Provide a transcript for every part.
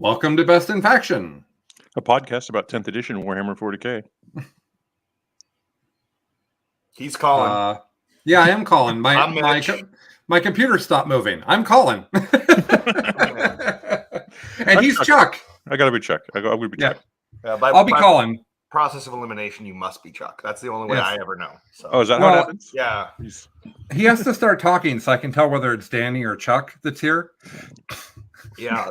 Welcome to Best in Faction, a podcast about 10th edition Warhammer 40k. He's calling. Yeah, I am calling. My computer stopped moving. I'm calling. And he's Chuck. I gotta be Chuck. I'll be Chuck. I'll be calling. Process of elimination, you must be Chuck. That's the only way I ever know. So. Oh, is that how it happens? Yeah. He has to start talking so I can tell whether it's Danny or Chuck that's here. Yeah,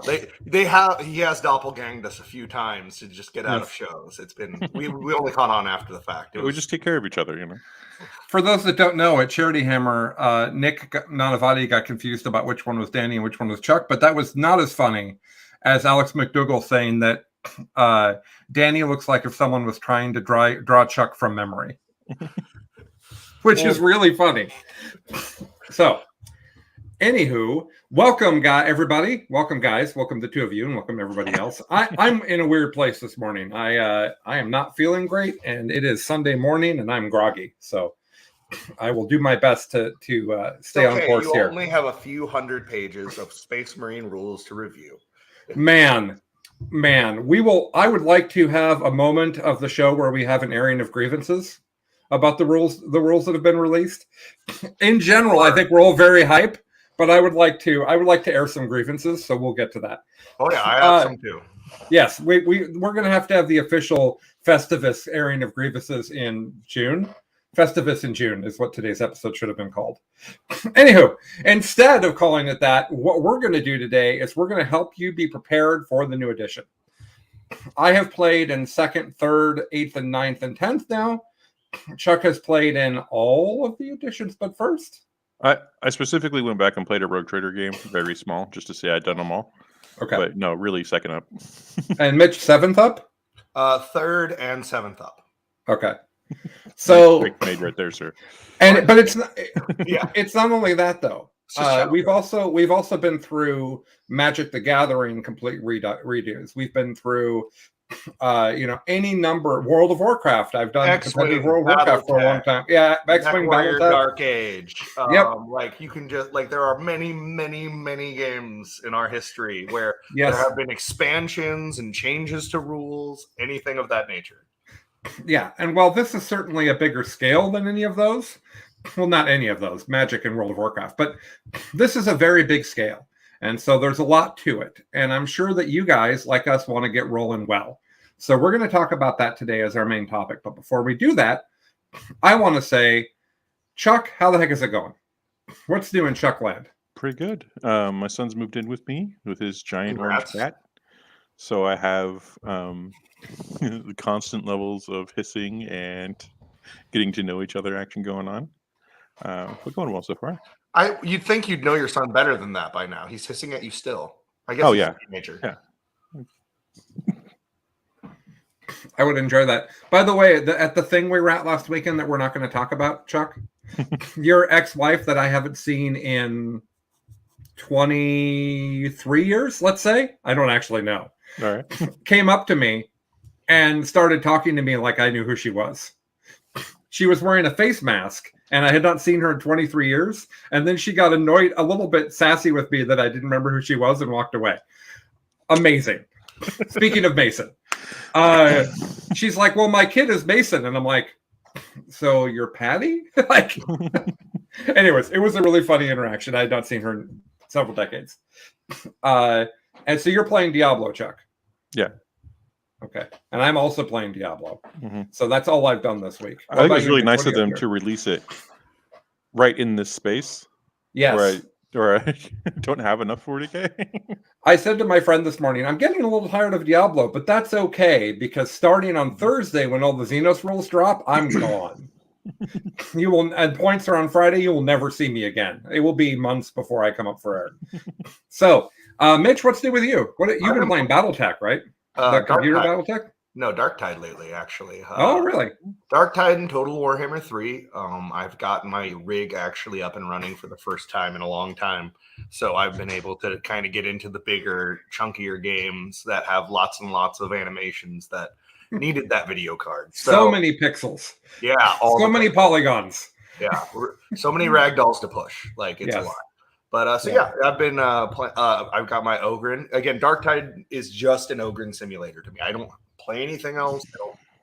he has doppelganged us a few times to just get out of shows. It's been we only caught on after the fact. We just take care of each other, you know. For those that don't know, at Charity Hammer, Nick Nanavati got confused about which one was Danny and which one was Chuck, but that was not as funny as Alex McDougall saying that Danny looks like if someone was trying to draw Chuck from memory, which is really funny. So, anywho, welcome, everybody. Welcome, guys. Welcome the two of you, and welcome everybody else. I'm in a weird place this morning. I am not feeling great, and it is Sunday morning, and I'm groggy. So, I will do my best to stay on course here. You only have a few hundred pages of Space Marine rules to review. Man, I would like to have a moment of the show where we have an airing of grievances about the rules that have been released. In general, I think we're all very hype, but I would like to air some grievances, so we'll get to that. Oh yeah, I have some too. Yes, we're going to have the official Festivus airing of grievances in June. Festivus in June is what today's episode should have been called. Anywho, instead of calling it that, what we're going to do today is we're going to help you be prepared for the new edition. I have played in 2nd, 3rd, 8th, and 9th, and 10th now. Chuck has played in all of the editions but 1st. I specifically went back and played a Rogue Trader game, very small, just to say I'd done them all. Okay. But no, really 2nd up. And Mitch, 7th up? 3rd and 7th up. Okay. So made right there, sir. But it's not. Yeah, it's not only that though. We've also been through Magic the Gathering complete redos. We've been through, any number. World of Warcraft. I've done competitive World of Warcraft for a long time. Yeah, X-Wing Warrior, Dark Age. Yep. You can just there are many, many, many games in our history where there have been expansions and changes to rules, anything of that nature. Yeah, and while this is certainly a bigger scale than any of those, well, not any of those, Magic and World of Warcraft, but this is a very big scale. And so there's a lot to it. And I'm sure that you guys, like us, want to get rolling well. So we're going to talk about that today as our main topic. But before we do that, I want to say, Chuck, how the heck is it going? What's new in Chuckland? Pretty good. My son's moved in with me with his giant orange cat. So I have the constant levels of hissing and getting to know each other action going on. But going well so far. You'd think you'd know your son better than that by now. He's hissing at you still. I guess. Oh yeah, nature. Yeah. I would enjoy that. By the way, at the thing we were at last weekend that we're not going to talk about, Chuck, your ex-wife that I haven't seen in 23 years, let's say, I don't actually know. All right. Came up to me and started talking to me like I knew who she was. She was wearing a face mask, and I had not seen her in 23 years. And then she got annoyed, a little bit sassy with me that I didn't remember who she was and walked away. Amazing. Speaking of Mason, she's like, well, my kid is Mason. And I'm like, so you're Patty? Anyways, it was a really funny interaction. I had not seen her in several decades. And so you're playing Diablo, Chuck? Yeah. Okay. And I'm also playing Diablo. Mm-hmm. So that's all I've done this week. I think it was really nice of them to release it right in this space. Yes. Where I don't have enough 40K. I said to my friend this morning, I'm getting a little tired of Diablo, but that's okay because starting on Thursday when all the Xenos rules drop, I'm gone. You will, and points are on Friday, you will never see me again. It will be months before I come up for air. So, Mitch, what's new with you? You've been playing BattleTech, right? The computer BattleTech? No, Darktide lately, actually. Oh, really? Darktide and Total Warhammer 3. I've got my rig actually up and running for the first time in a long time. So I've been able to kind of get into the bigger, chunkier games that have lots and lots of animations that needed that video card. So many pixels. Yeah. So many polygons. Yeah. So many ragdolls to push. It's a lot. But yeah, I've been I've got my Ogren. Again, Darktide is just an Ogren simulator to me. I don't play anything else.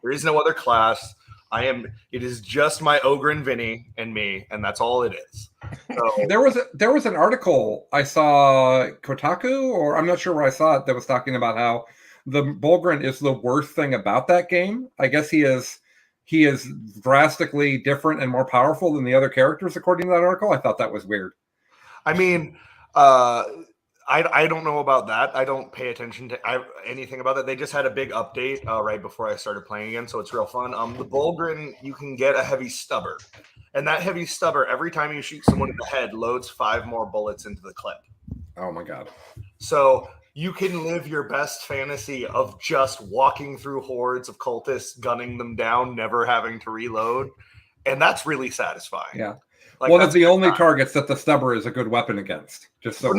There is no other class. It is just my Ogren Vinny and me, and that's all it is. So, there was an article I saw, Kotaku, or I'm not sure where I saw it, that was talking about how the Bulgren is the worst thing about that game. I guess he is drastically different and more powerful than the other characters, according to that article. I thought that was weird. I mean, I don't know about that. I don't pay attention to anything about that. They just had a big update right before I started playing again, so it's real fun. The Bulgren, you can get a heavy stubber, and that heavy stubber, every time you shoot someone in the head, loads 5 more bullets into the clip. Oh my god! So you can live your best fantasy of just walking through hordes of cultists, gunning them down, never having to reload, and that's really satisfying. Yeah. Like, one of the only targets that the stubber is a good weapon against. Just so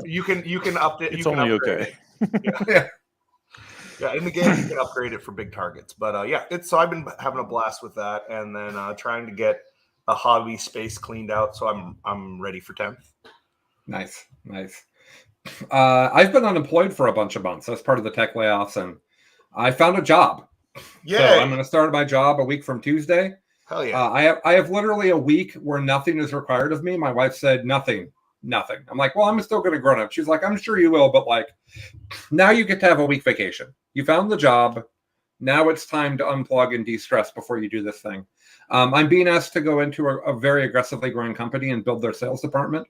you can up it. It's only okay. Yeah. Yeah, in the game you can upgrade it for big targets. But yeah, so I've been having a blast with that, and then trying to get a hobby space cleaned out, so I'm ready for 10th. Nice. I've been unemployed for a bunch of months as part of the tech layoffs, and I found a job. Yeah, so I'm going to start my job a week from Tuesday. Hell yeah! I have literally a week where nothing is required of me. My wife said nothing. I'm like, well, I'm still going to grown up. She's like, I'm sure you will, but like, now you get to have a week vacation. You found the job. Now it's time to unplug and de-stress before you do this thing. I'm being asked to go into a very aggressively growing company and build their sales department,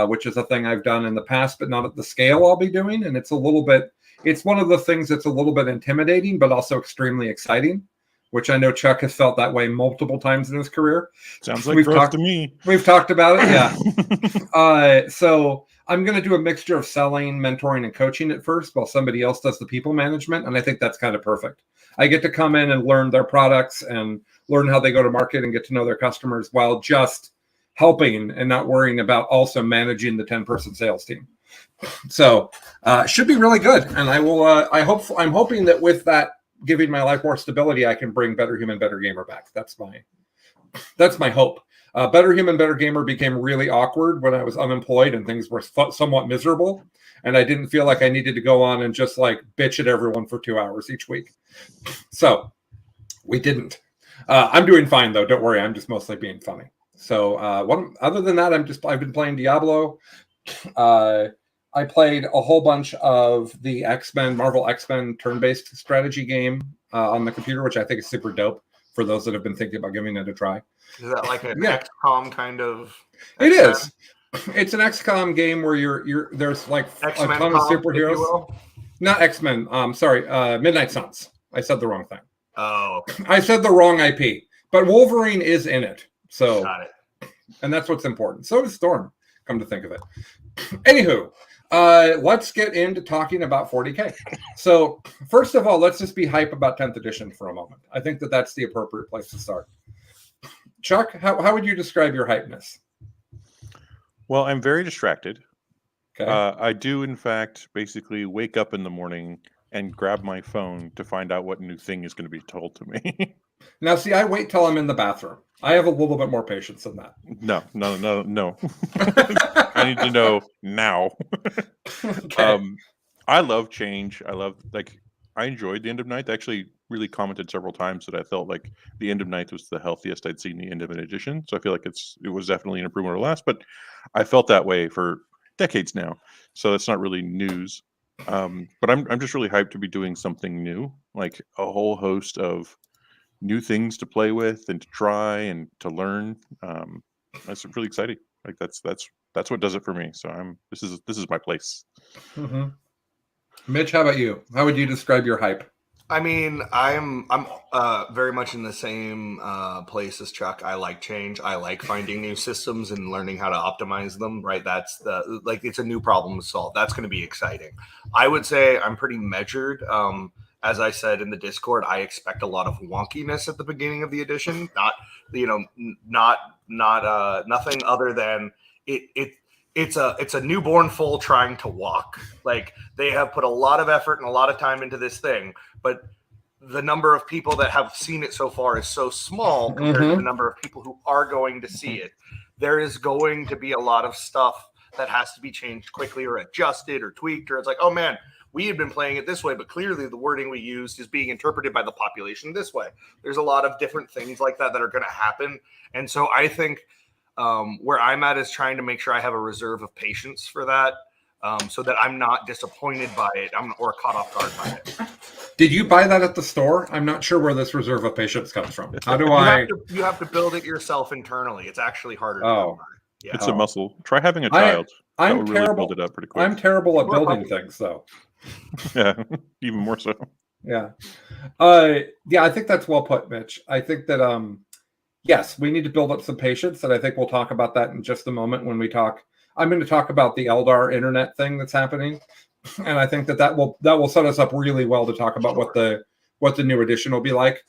which is a thing I've done in the past, but not at the scale I'll be doing. And it's one of the things that's a little bit intimidating, but also extremely exciting, which I know Chuck has felt that way multiple times in his career. Sounds like growth to me. We've talked about it, yeah. So I'm going to do a mixture of selling, mentoring, and coaching at first, while somebody else does the people management, and I think that's kind of perfect. I get to come in and learn their products and learn how they go to market and get to know their customers while just helping and not worrying about also managing the 10-person sales team. So should be really good, and I will. I'm hoping that with that, giving my life more stability, I can bring Better Human, Better Gamer back. That's my hope. Better Human, Better Gamer became really awkward when I was unemployed and things were somewhat miserable, and I didn't feel like I needed to go on and just like bitch at everyone for 2 hours each week. So we didn't. I'm doing fine though. Don't worry. I'm just mostly being funny. So other than that, I've been playing Diablo. I played a whole bunch of the Marvel X-Men turn-based strategy game on the computer, which I think is super dope for those that have been thinking about giving it a try. Is that like an XCOM kind of? It is. It's an XCOM game where there's like X-Men a ton of superheroes. Not X-Men. Sorry, Midnight Suns. I said the wrong thing. Oh. I said the wrong IP, but Wolverine is in it. So, got it. And that's what's important. So does Storm, come to think of it. Anywho, let's get into talking about 40K. So first of all, let's just be hype about 10th edition for a moment. I think that's the appropriate place to start. Chuck, how would you describe your hypeness? Well, I'm very distracted. Okay. I do, in fact, basically wake up in the morning and grab my phone to find out what new thing is going to be told to me. Now, see, I wait till I'm in the bathroom. I have a little bit more patience than that. No. I need to know now. Okay. I love change. I enjoyed the end of night. I actually really commented several times that I felt like the end of night was the healthiest I'd seen the end of an edition. So I feel like it was definitely an improvement over last, but I felt that way for decades now. So that's not really news. But I'm just really hyped to be doing something new, like a whole host of new things to play with and to try and to learn. That's really exciting. Like that's what does it for me. So this is my place. Mm-hmm. Mitch, how about you? How would you describe your hype? I mean, I'm very much in the same place as Chuck. I like change. I like finding new systems and learning how to optimize them. Right? That's it's a new problem to solve. That's going to be exciting. I would say I'm pretty measured. As I said in the Discord, I expect a lot of wonkiness at the beginning of the edition. Not nothing other than it. It's a newborn foal trying to walk. Like, they have put a lot of effort and a lot of time into this thing, but the number of people that have seen it so far is so small compared to the number of people who are going to see it. There is going to be a lot of stuff that has to be changed quickly or adjusted or tweaked, or it's like, oh man, we had been playing it this way, but clearly the wording we used is being interpreted by the population this way. There's a lot of different things like that are going to happen. And so I think where I'm at is trying to make sure I have a reserve of patience for that, so that I'm not disappointed by it or caught off guard by it. Did you buy that at the store? I'm not sure where this reserve of patience comes from. How do You have to build it yourself internally. It's actually harder. Yeah. It's a muscle. Try having a child. I'm terrible. Really build it up pretty quick. I'm terrible at building things, though. Yeah, even more so. Yeah. I think that's well put, Mitch. I think that yes, we need to build up some patience, and I think we'll talk about that in just a moment when we talk. I'm going to talk about the Eldar internet thing that's happening, and I think that will set us up really well to talk about what the new edition will be like.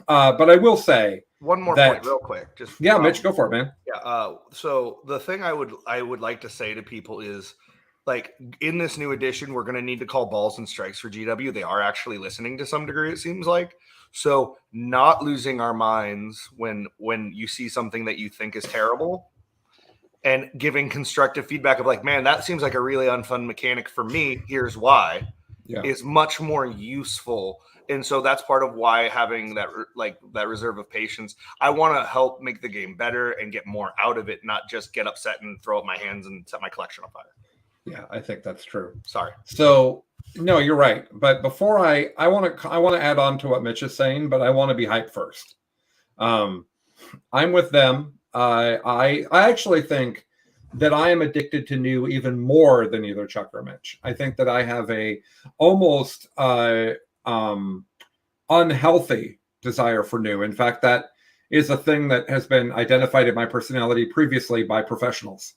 But I will say one more point real quick. Mitch, go for it, man. Yeah. So the thing I would like to say to people is, like, in this new edition, we're going to need to call balls and strikes for GW. They are actually listening to some degree, it seems like. So not losing our minds when you see something that you think is terrible, and giving constructive feedback of like, man, that seems like a really unfun mechanic for me. Here's why. Is much more useful. And so that's part of why having that reserve of patience. I want to help make the game better and get more out of it, not just get upset and throw up my hands and set my collection on fire. Yeah, I think that's true. Sorry. So no, you're right. But before I want to add on to what Mitch is saying, but I want to be hyped first. I'm with them. I actually think that I am addicted to new even more than either Chuck or Mitch. I think that I have a almost unhealthy desire for new. In fact, that is a thing that has been identified in my personality previously by professionals.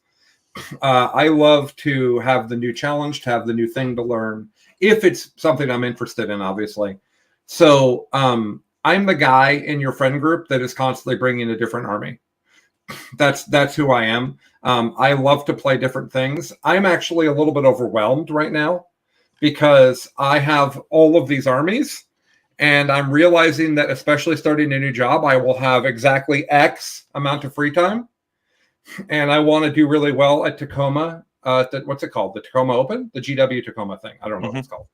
I love to have the new challenge, to have the new thing to learn, if it's something I'm interested in, obviously. So I'm the guy in your friend group that is constantly bringing a different army. That's who I am. I love to play different things. I'm actually a little bit overwhelmed right now because I have all of these armies, and I'm realizing that, especially starting a new job, I will have exactly X amount of free time. And I want to do really well at Tacoma. What's it called? The Tacoma Open? The GW Tacoma thing. I don't know what it's called.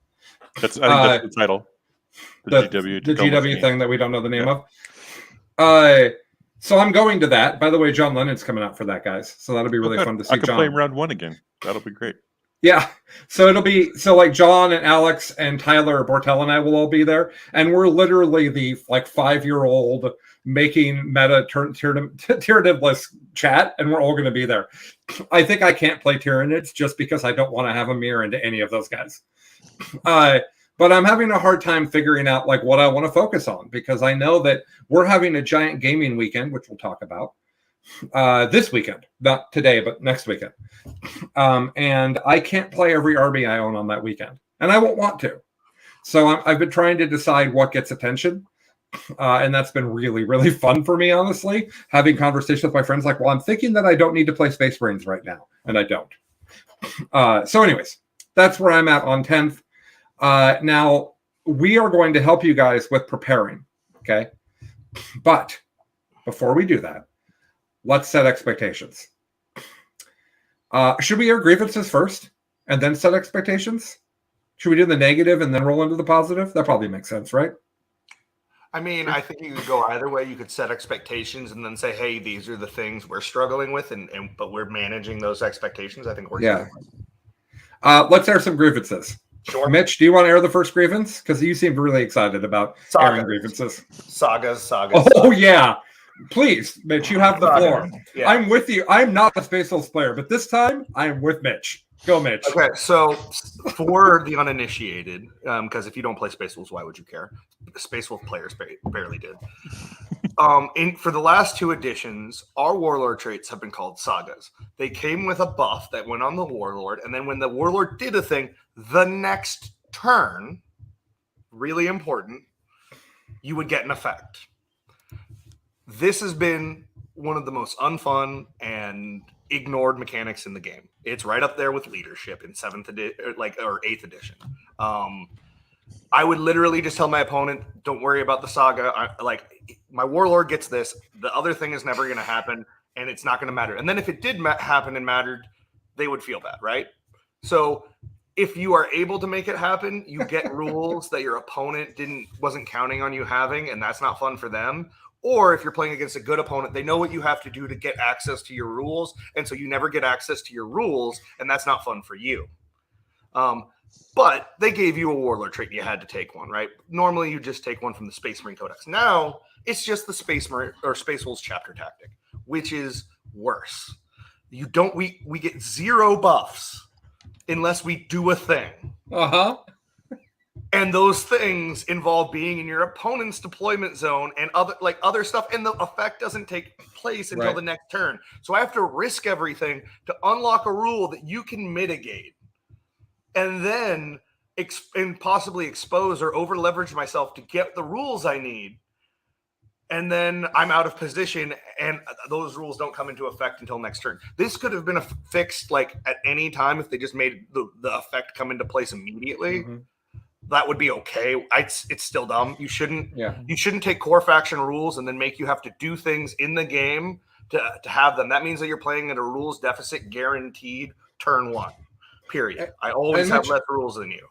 I think that's the title. The GW thing that we don't know the name of. So I'm going to that. By the way, John Lennon's coming out for that, guys. So that'll be really fun to see. I can play round one again. That'll be great. Yeah. So like John and Alex and Tyler Bortel and I will all be there. And we're literally the 5-year-old making meta Tyranids chat, and we're all going to be there. I think I can't play Tyranids just because I don't want to have a mirror into any of those guys. But I'm having a hard time figuring out what I want to focus on, because I know that we're having a giant gaming weekend, which we'll talk about this weekend, not today, but next weekend. And I can't play every army I own on that weekend, and I won't want to. So I've been trying to decide what gets attention. And that's been really, really fun for me, honestly, having conversations with my friends like, well, I'm thinking that I don't need to play Space Marines right now, and I don't. So anyways, that's where I'm at on 10th. Now, we are going to help you guys with preparing, okay? But before we do that, let's set expectations. Should we air grievances first and then set expectations? Should we do the negative and then roll into the positive? That probably makes sense, right? I mean, I think you could go either way. You could set expectations and then say, hey, these are the things we're struggling with, but we're managing those expectations. I think we're let's air some grievances. Sure. Mitch, do you want to air the first grievance? Because you seemed really excited about airing grievances. Sagas. Oh, yeah. Please, Mitch, you have the floor. Yeah. I'm with you. I'm not a Space Wolves player, but this time I'm with Mitch. Go, Mitch. Okay, so for the uninitiated, because if you don't play Space Wolves, why would you care? Space Wolf players barely did. For the last two editions, our Warlord traits have been called Sagas. They came with a buff that went on the Warlord, and then when the Warlord did a thing, the next turn, really important, you would get an effect. This has been one of the most unfun and ignored mechanics in the game. It's right up there with leadership in 7th edition, or 8th edition. I would literally just tell my opponent, don't worry about the saga. My Warlord gets this. The other thing is never going to happen, and it's not going to matter. And then if it did happen and mattered, they would feel bad, right? So if you are able to make it happen, you get rules that your opponent wasn't counting on you having, and that's not fun for them. Or if you're playing against a good opponent, they know what you have to do to get access to your rules, and so you never get access to your rules, and that's not fun for you. But they gave you a warlord trait, and you had to take one, right? Normally, you just take one from the Space Marine Codex. Now, it's just the Space Marine or Space Wolves chapter tactic, which is worse. We get 0 buffs unless we do a thing. And those things involve being in your opponent's deployment zone and other stuff, and the effect doesn't take place until the next turn. So I have to risk everything to unlock a rule that you can mitigate, and then possibly expose or over leverage myself to get the rules I need. And then I'm out of position, and those rules don't come into effect until next turn. This could have been fixed like at any time if they just made the effect come into place immediately. That would be okay. It's still dumb. You shouldn't take core faction rules and then make you have to do things in the game to have them. That means that you're playing at a rules deficit guaranteed turn 1. Period. I always have less rules than you.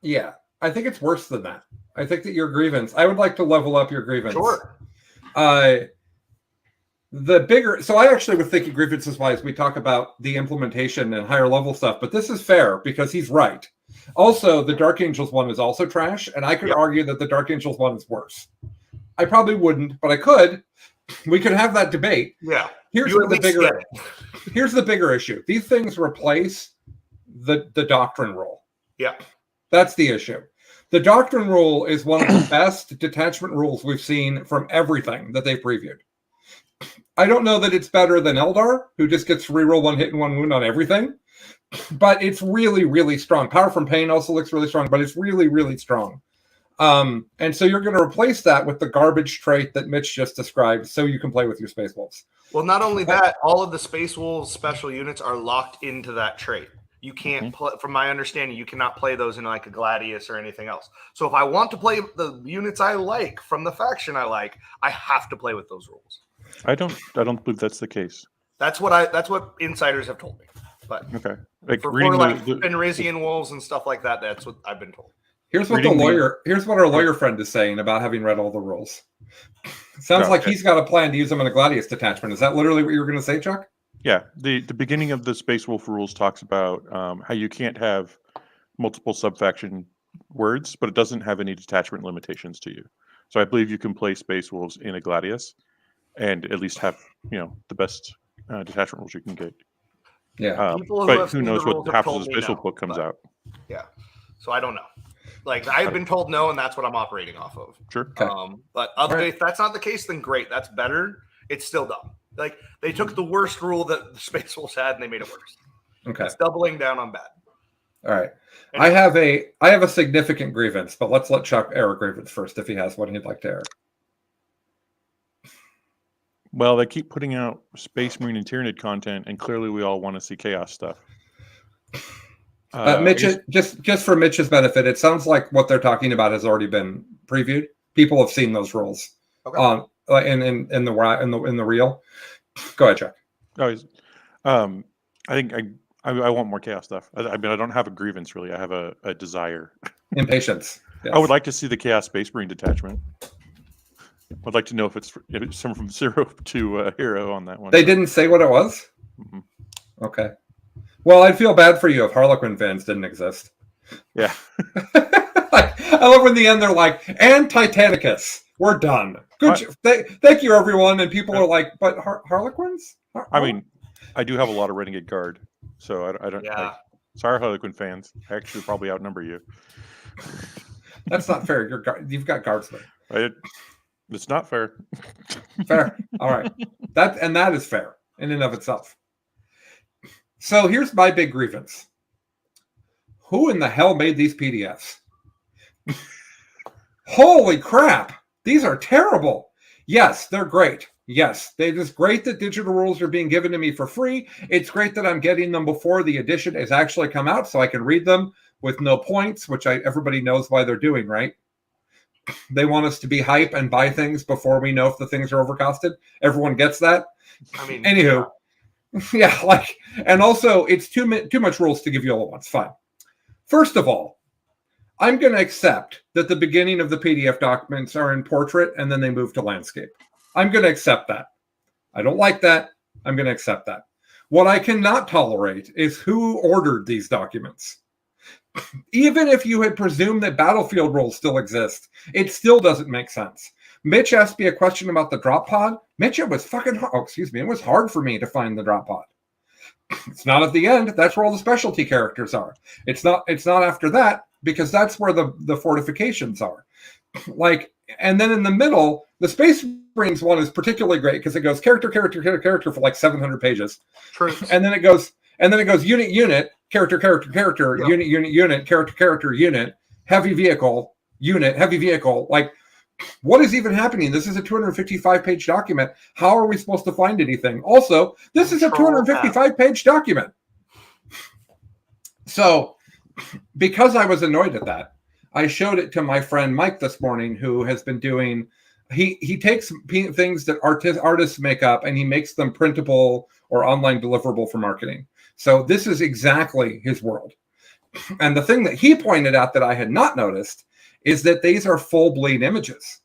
Yeah, I think it's worse than that. I think that your grievance. I would like to level up your grievance. Sure. So I actually was thinking grievances wise, we talk about the implementation and higher level stuff, but this is fair because he's right. Also, the Dark Angels one is also trash, and I could argue that the Dark Angels one is worse. I probably wouldn't, but I could. We could have that debate. Yeah. Here's the bigger issue. These things replace the doctrine rule. Yeah. That's the issue. The doctrine rule is one of the best detachment rules we've seen from everything that they've previewed. I don't know that it's better than Eldar, who just gets to reroll 1 hit and 1 wound on everything, but it's really, really strong. Power from Pain also looks really strong, but it's really, really strong. And so you're going to replace that with the garbage trait that Mitch just described so you can play with your Space Wolves. Well, not only that, all of the Space Wolves special units are locked into that trait. You can't play, from my understanding, you cannot play those in like a Gladius or anything else. So if I want to play the units I like from the faction I like, I have to play with those rules. I don't believe that's the case. That's what insiders have told me. But okay, for Fenrisian wolves and stuff like that, that's what I've been told. Here's what our lawyer friend is saying about having read all the rules. Sounds like he's got a plan to use them in a Gladius detachment. Is that literally what you were going to say, Chuck? Yeah, the beginning of the Space Wolf rules talks about how you can't have multiple subfaction words, but it doesn't have any detachment limitations to you. So I believe you can play Space Wolves in a Gladius and at least have the best detachment rules you can get. Yeah, but who knows what happens as the Space Wolf book comes out? Yeah, so I don't know. Like I've been told no, and that's what I'm operating off of. Sure. Okay. But if that's not the case, then great. That's better. It's still dumb. Like they took the worst rule that the Space Wolves had and they made it worse. Okay. It's doubling down on bad. All right. Anyway. I have a significant grievance, but let's let Chuck air a grievance first if he has one he'd like to air. Well, they keep putting out Space Marine and Tyranid content, and clearly we all want to see Chaos stuff. Mitch, just for Mitch's benefit, it sounds like what they're talking about has already been previewed. People have seen those rules. Okay. In the reel. Go ahead, Chuck. I think I want more Chaos stuff. I mean, I don't have a grievance really. I have a desire. Impatience. Yes. I would like to see the Chaos Space Marine detachment. I'd like to know if it's someone from 0 to hero on that one. They didn't say what it was? Mm-hmm. Okay. Well, I'd feel bad for you if Harlequin fans didn't exist. Yeah. I love in the end they're like, and Titanicus. We're done. Good. Thank you, everyone. And people are like, but Harlequins? I mean, I do have a lot of Renegade Guard, so I don't. Yeah. Sorry, Harlequin fans. I actually probably outnumber you. That's not fair. You've got guardsmen. It's not fair. Fair. All right. That is fair in and of itself. So here's my big grievance. Who in the hell made these PDFs? Holy crap. These are terrible. Yes, they're great. Yes, it is great that digital rules are being given to me for free. It's great that I'm getting them before the edition has actually come out so I can read them with no points, which everybody knows why they're doing, right? They want us to be hype and buy things before we know if the things are overcosted. Everyone gets that. I mean, anywho, Yeah, like, and also it's too much rules to give you all at once. Fine. First of all, I'm going to accept that the beginning of the PDF documents are in portrait and then they move to landscape. I'm going to accept that. I don't like that. I'm going to accept that. What I cannot tolerate is who ordered these documents. Even if you had presumed that battlefield rules still exist, it still doesn't make sense. Mitch asked me a question about the drop pod. Mitch, it was fucking hard. Oh, excuse me. It was hard for me to find the drop pod. It's not at the end. That's where all the specialty characters are. It's not after that, because that's where the fortifications are. Like, and then in the middle, the Space Marines one is particularly great because it goes character for like 700 pages. Troops. And then it goes unit, character, yep. unit, character, unit, heavy vehicle, unit, heavy vehicle. Like, what is even happening? This is a 255-page document. How are we supposed to find anything? Also, this is a 255-page document. So, because I was annoyed at that, I showed it to my friend Mike this morning, who has been doing, he takes things that artists make up and he makes them printable or online deliverable for marketing. So this is exactly his world. And the thing that he pointed out that I had not noticed is that these are full bleed images,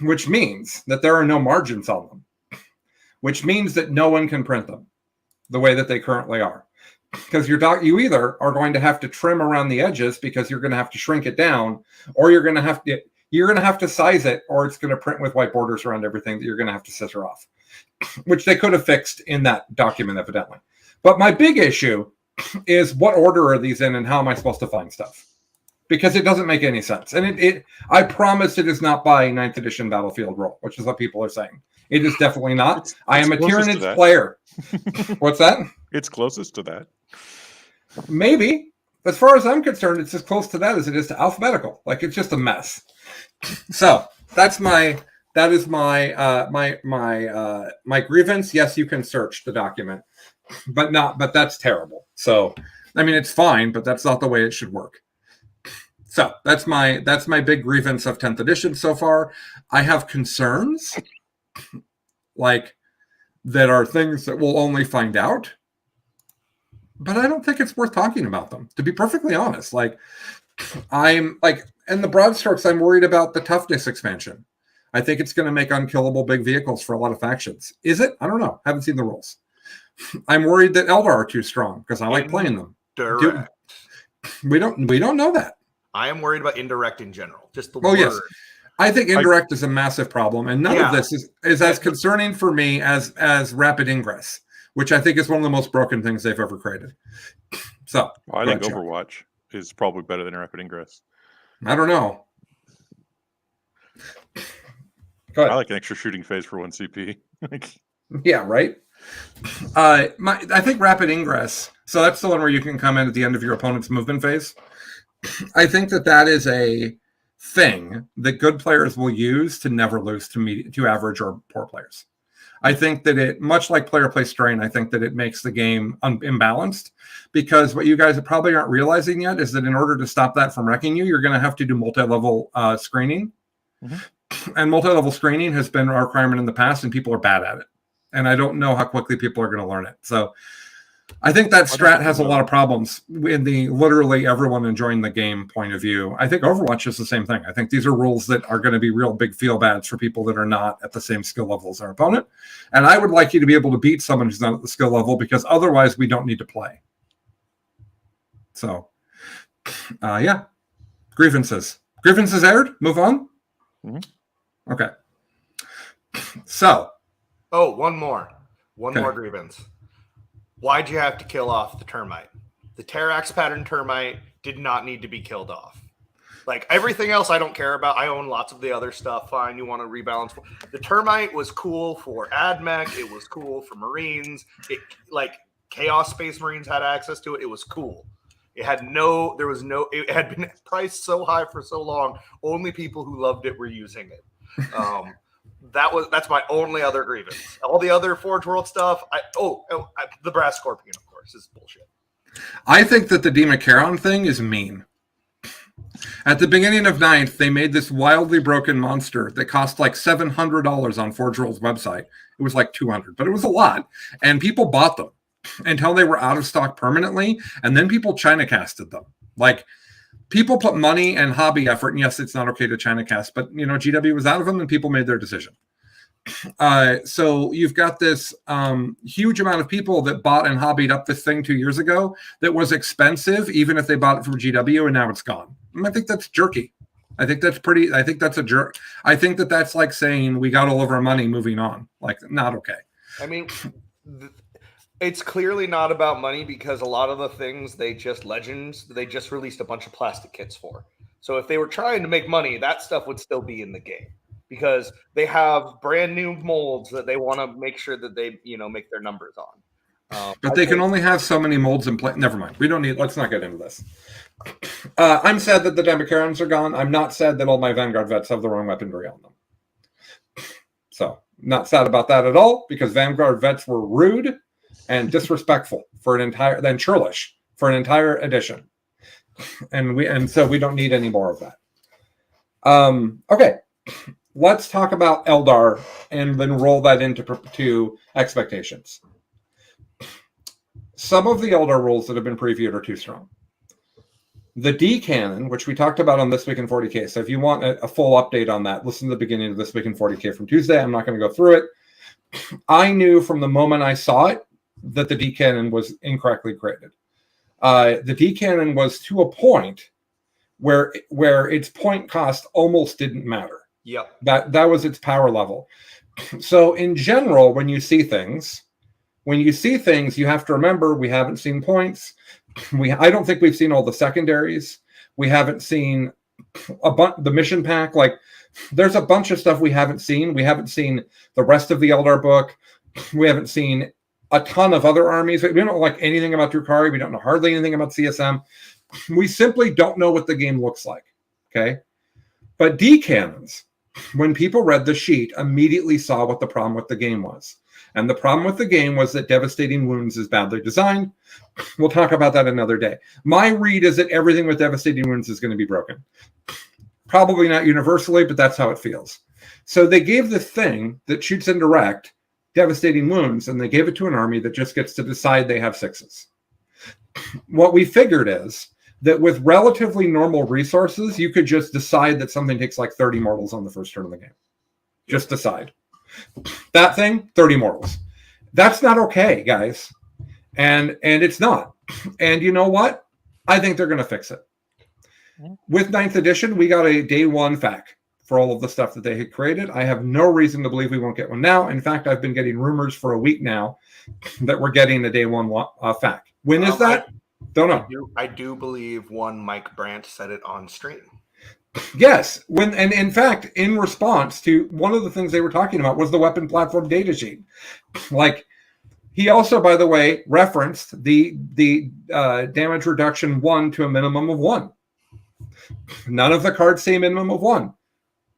which means that there are no margins on them, which means that no one can print them the way that they currently are. Because you either are going to have to trim around the edges because you're going to have to shrink it down, or you're going to have to size it, or it's going to print with white borders around everything that you're going to have to scissor off, which they could have fixed in that document evidently. But my big issue is what order are these in and how am I supposed to find stuff? Because it doesn't make any sense. And I promise it is not by 9th edition Battlefield rule, which is what people are saying. It is definitely not. I am a Tyranids player. What's that? It's closest to that. Maybe. As far as I'm concerned, it's as close to that as it is to alphabetical. Like, it's just a mess. So that is my grievance. Yes, you can search the document, but that's terrible. So, I mean, it's fine, but that's not the way it should work. So that's my big grievance of 10th edition so far. I have concerns, like, that are things that we'll only find out, but I don't think it's worth talking about them, to be perfectly honest. Like, I'm like, in the broad strokes, I'm worried about the toughness expansion. I think it's going to make unkillable big vehicles for a lot of factions. Is it? I don't know. Haven't seen the rules. I'm worried that Eldar are too strong because I like playing them. Direct. We don't know that. I am worried about indirect in general. Just the word. Yes. I think indirect is a massive problem, and none of this is as concerning for me as rapid ingress, which I think is one of the most broken things they've ever created. So, I think Overwatch is probably better than rapid ingress. I don't know. I like an extra shooting phase for 1 CP. Yeah, right. I think rapid ingress. So that's the one where you can come in at the end of your opponent's movement phase. I think that is a thing that good players will use to never lose to average or poor players. I think that it, much like player play strain, I think that it makes the game imbalanced, because what you guys probably aren't realizing yet is that in order to stop that from wrecking you, you're going to have to do multi-level screening. Mm-hmm. And multi-level screening has been a requirement in the past, and people are bad at it. And I don't know how quickly people are going to learn it. So I think that strat has a lot of problems in the literally everyone enjoying the game point of view. I think Overwatch is the same thing. I think these are rules that are going to be real big feel bads for people that are not at the same skill level as our opponent. And I would like you to be able to beat someone who's not at the skill level, because otherwise we don't need to play. So, yeah. Grievances aired. Move on. Mm-hmm. Okay. So. Oh, one more grievance. Why'd you have to kill off the termite? The Terrax pattern termite did not need to be killed off. Like, everything else I don't care about. I own lots of the other stuff. Fine, you want to rebalance. The termite was cool for AdMech. It was cool for Marines. Chaos Space Marines had access to it. It was cool. It had been priced so high for so long. Only people who loved it were using it. That's my only other grievance. All the other Forge World stuff. The Brass Scorpion, of course, is bullshit. I think that the Demacaron thing is mean. At the beginning of 9th, they made this wildly broken monster that cost like $700 on Forge World's website. It was like $200, but it was a lot. And people bought them until they were out of stock permanently. And then people China casted them. Like, people put money and hobby effort. And yes, it's not okay to China cast, but GW was out of them and people made their decision. So you've got this huge amount of people that bought and hobbied up this thing 2 years ago that was expensive, even if they bought it from GW, and now it's gone. I think that's jerky. I think that's a jerk. I think that's like saying we got all of our money, moving on. Like, not okay. I mean, it's clearly not about money, because a lot of the things they just released a bunch of plastic kits for. So if they were trying to make money, that stuff would still be in the game, because they have brand new molds that they want to make sure that they, make their numbers on. But they can only have so many molds in play. Never mind. Let's not get into this. I'm sad that the Demicarons are gone. I'm not sad that all my Vanguard vets have the wrong weaponry on them. So, not sad about that at all, because Vanguard vets were rude and disrespectful then churlish for an entire edition. And so we don't need any more of that. Okay. Let's talk about Eldar and then roll that into expectations. Some of the Eldar rules that have been previewed are too strong. The D cannon, which we talked about on This Week in 40K. So if you want a full update on that, listen to the beginning of This Week in 40K from Tuesday. I'm not going to go through it. I knew from the moment I saw it that the D cannon was incorrectly created. The D cannon was to a point where its point cost almost didn't matter. Yep. That was its power level. So in general, when you see things, you have to remember we haven't seen points. I don't think we've seen all the secondaries. We haven't seen the mission pack. Like, there's a bunch of stuff we haven't seen. We haven't seen the rest of the Eldar book. We haven't seen a ton of other armies. We don't know like anything about Drukhari. We don't know hardly anything about CSM. We simply don't know what the game looks like. Okay. But D cannons, when people read the sheet, immediately saw what the problem with the game was. And the problem with the game was that Devastating Wounds is badly designed. We'll talk about that another day. My read is that everything with Devastating Wounds is going to be broken. Probably not universally, but that's how it feels. So they gave the thing that shoots indirect Devastating Wounds, and they gave it to an army that just gets to decide they have 6s. What we figured is that with relatively normal resources, you could just decide that something takes like 30 mortals on the first turn of the game. Just decide. That thing, 30 mortals. That's not okay, guys. And it's not. And you know what? I think they're going to fix it. With 9th edition, we got a day 1 FAQ for all of the stuff that they had created. I have no reason to believe we won't get one now. In fact, I've been getting rumors for a week now that we're getting a day 1 FAQ. When is that? Don't know. I do believe one Mike Brandt said it on stream. Yes. And in fact, in response to one of the things they were talking about was the weapon platform data sheet. Like, he also, by the way, referenced the damage reduction 1 to a minimum of 1. None of the cards say minimum of 1.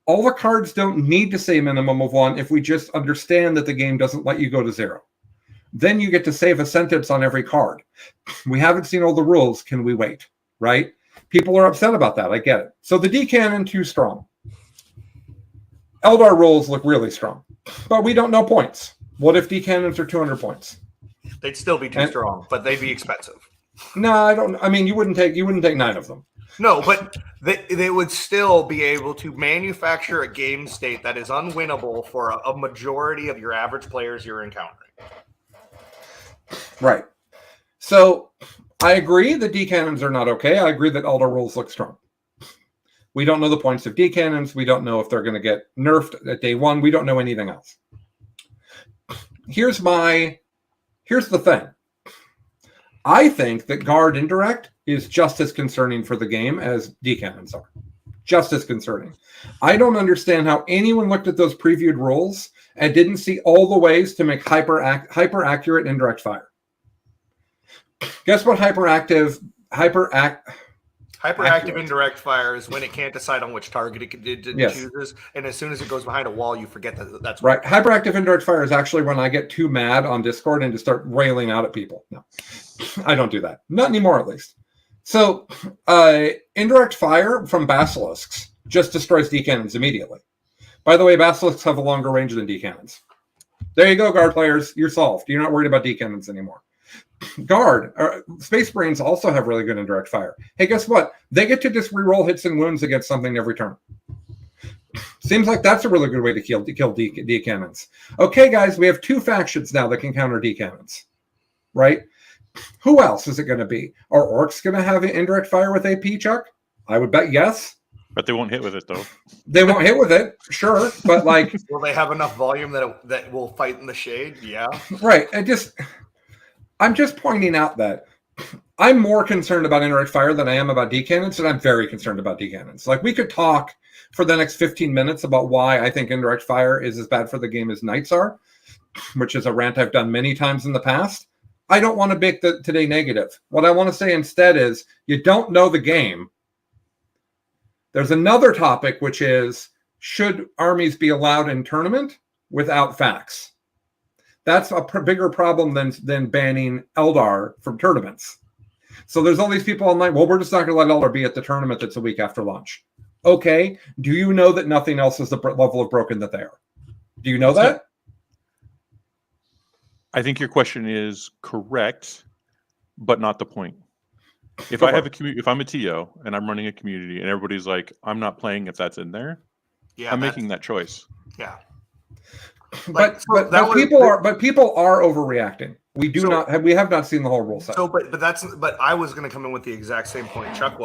All the cards don't need to say minimum of 1 if we just understand that the game doesn't let you go to 0. Then you get to save a sentence on every card. We haven't seen all the rules. Can we wait? Right? People are upset about that. I get it. So the D cannon, too strong. Eldar rules look really strong. But we don't know points. What if D cannons are 200 points? They'd still be too strong, but they'd be expensive. No, I don't. I mean, you wouldn't take 9 of them. No, but they would still be able to manufacture a game state that is unwinnable for a majority of your average players you're encountering. Right. So I agree that D cannons are not okay. I agree that Eldar rules look strong. We don't know the points of D cannons. We don't know if they're going to get nerfed at day 1. We don't know anything else. Here's the thing. I think that guard indirect is just as concerning for the game as D cannons are. Just as concerning. I don't understand how anyone looked at those previewed rules and didn't see all the ways to make hyper accurate indirect fire. Guess what hyperactive indirect fire is when it can't decide on which target it chooses, and as soon as it goes behind a wall, you forget that's right. Hyperactive indirect fire is actually when I get too mad on Discord and just start railing out at people. No, I don't do that. Not anymore, at least. So, indirect fire from basilisks just destroys D-cannons immediately. By the way, basilisks have a longer range than D-cannons. There you go, guard players. You're solved. You're not worried about D-cannons anymore. Guard, Space Marines also have really good indirect fire. Hey, guess what? They get to just reroll hits and wounds against something every turn. Seems like that's a really good way to kill D-cannons. Okay, guys, we have 2 factions now that can counter D-cannons, right? Who else is it going to be? Are orcs going to have indirect fire with AP, Chuck? I would bet yes. But they won't hit with it, though. They won't hit with it, sure, but like... Will they have enough volume that will fight in the shade? Yeah. Right, I'm just pointing out that I'm more concerned about indirect fire than I am about D-cannons, and I'm very concerned about D-cannons. Like, we could talk for the next 15 minutes about why I think indirect fire is as bad for the game as knights are, which is a rant I've done many times in the past. I don't want to make today negative. What I want to say instead is, you don't know the game. There's another topic, which is, should armies be allowed in tournament without facts? That's a bigger problem than banning Eldar from tournaments. So there's all these people online, well, we're just not going to let Eldar be at the tournament that's a week after launch. Okay, do you know that nothing else is the level of broken that they are? Do you know that? I think your question is correct, but not the point. If I have if I'm a TO and I'm running a community and everybody's like, I'm not playing if that's in there, I'm making that choice. Yeah. But people are overreacting. We have not seen the whole rule set. So, but I was going to come in with the exact same point Chuck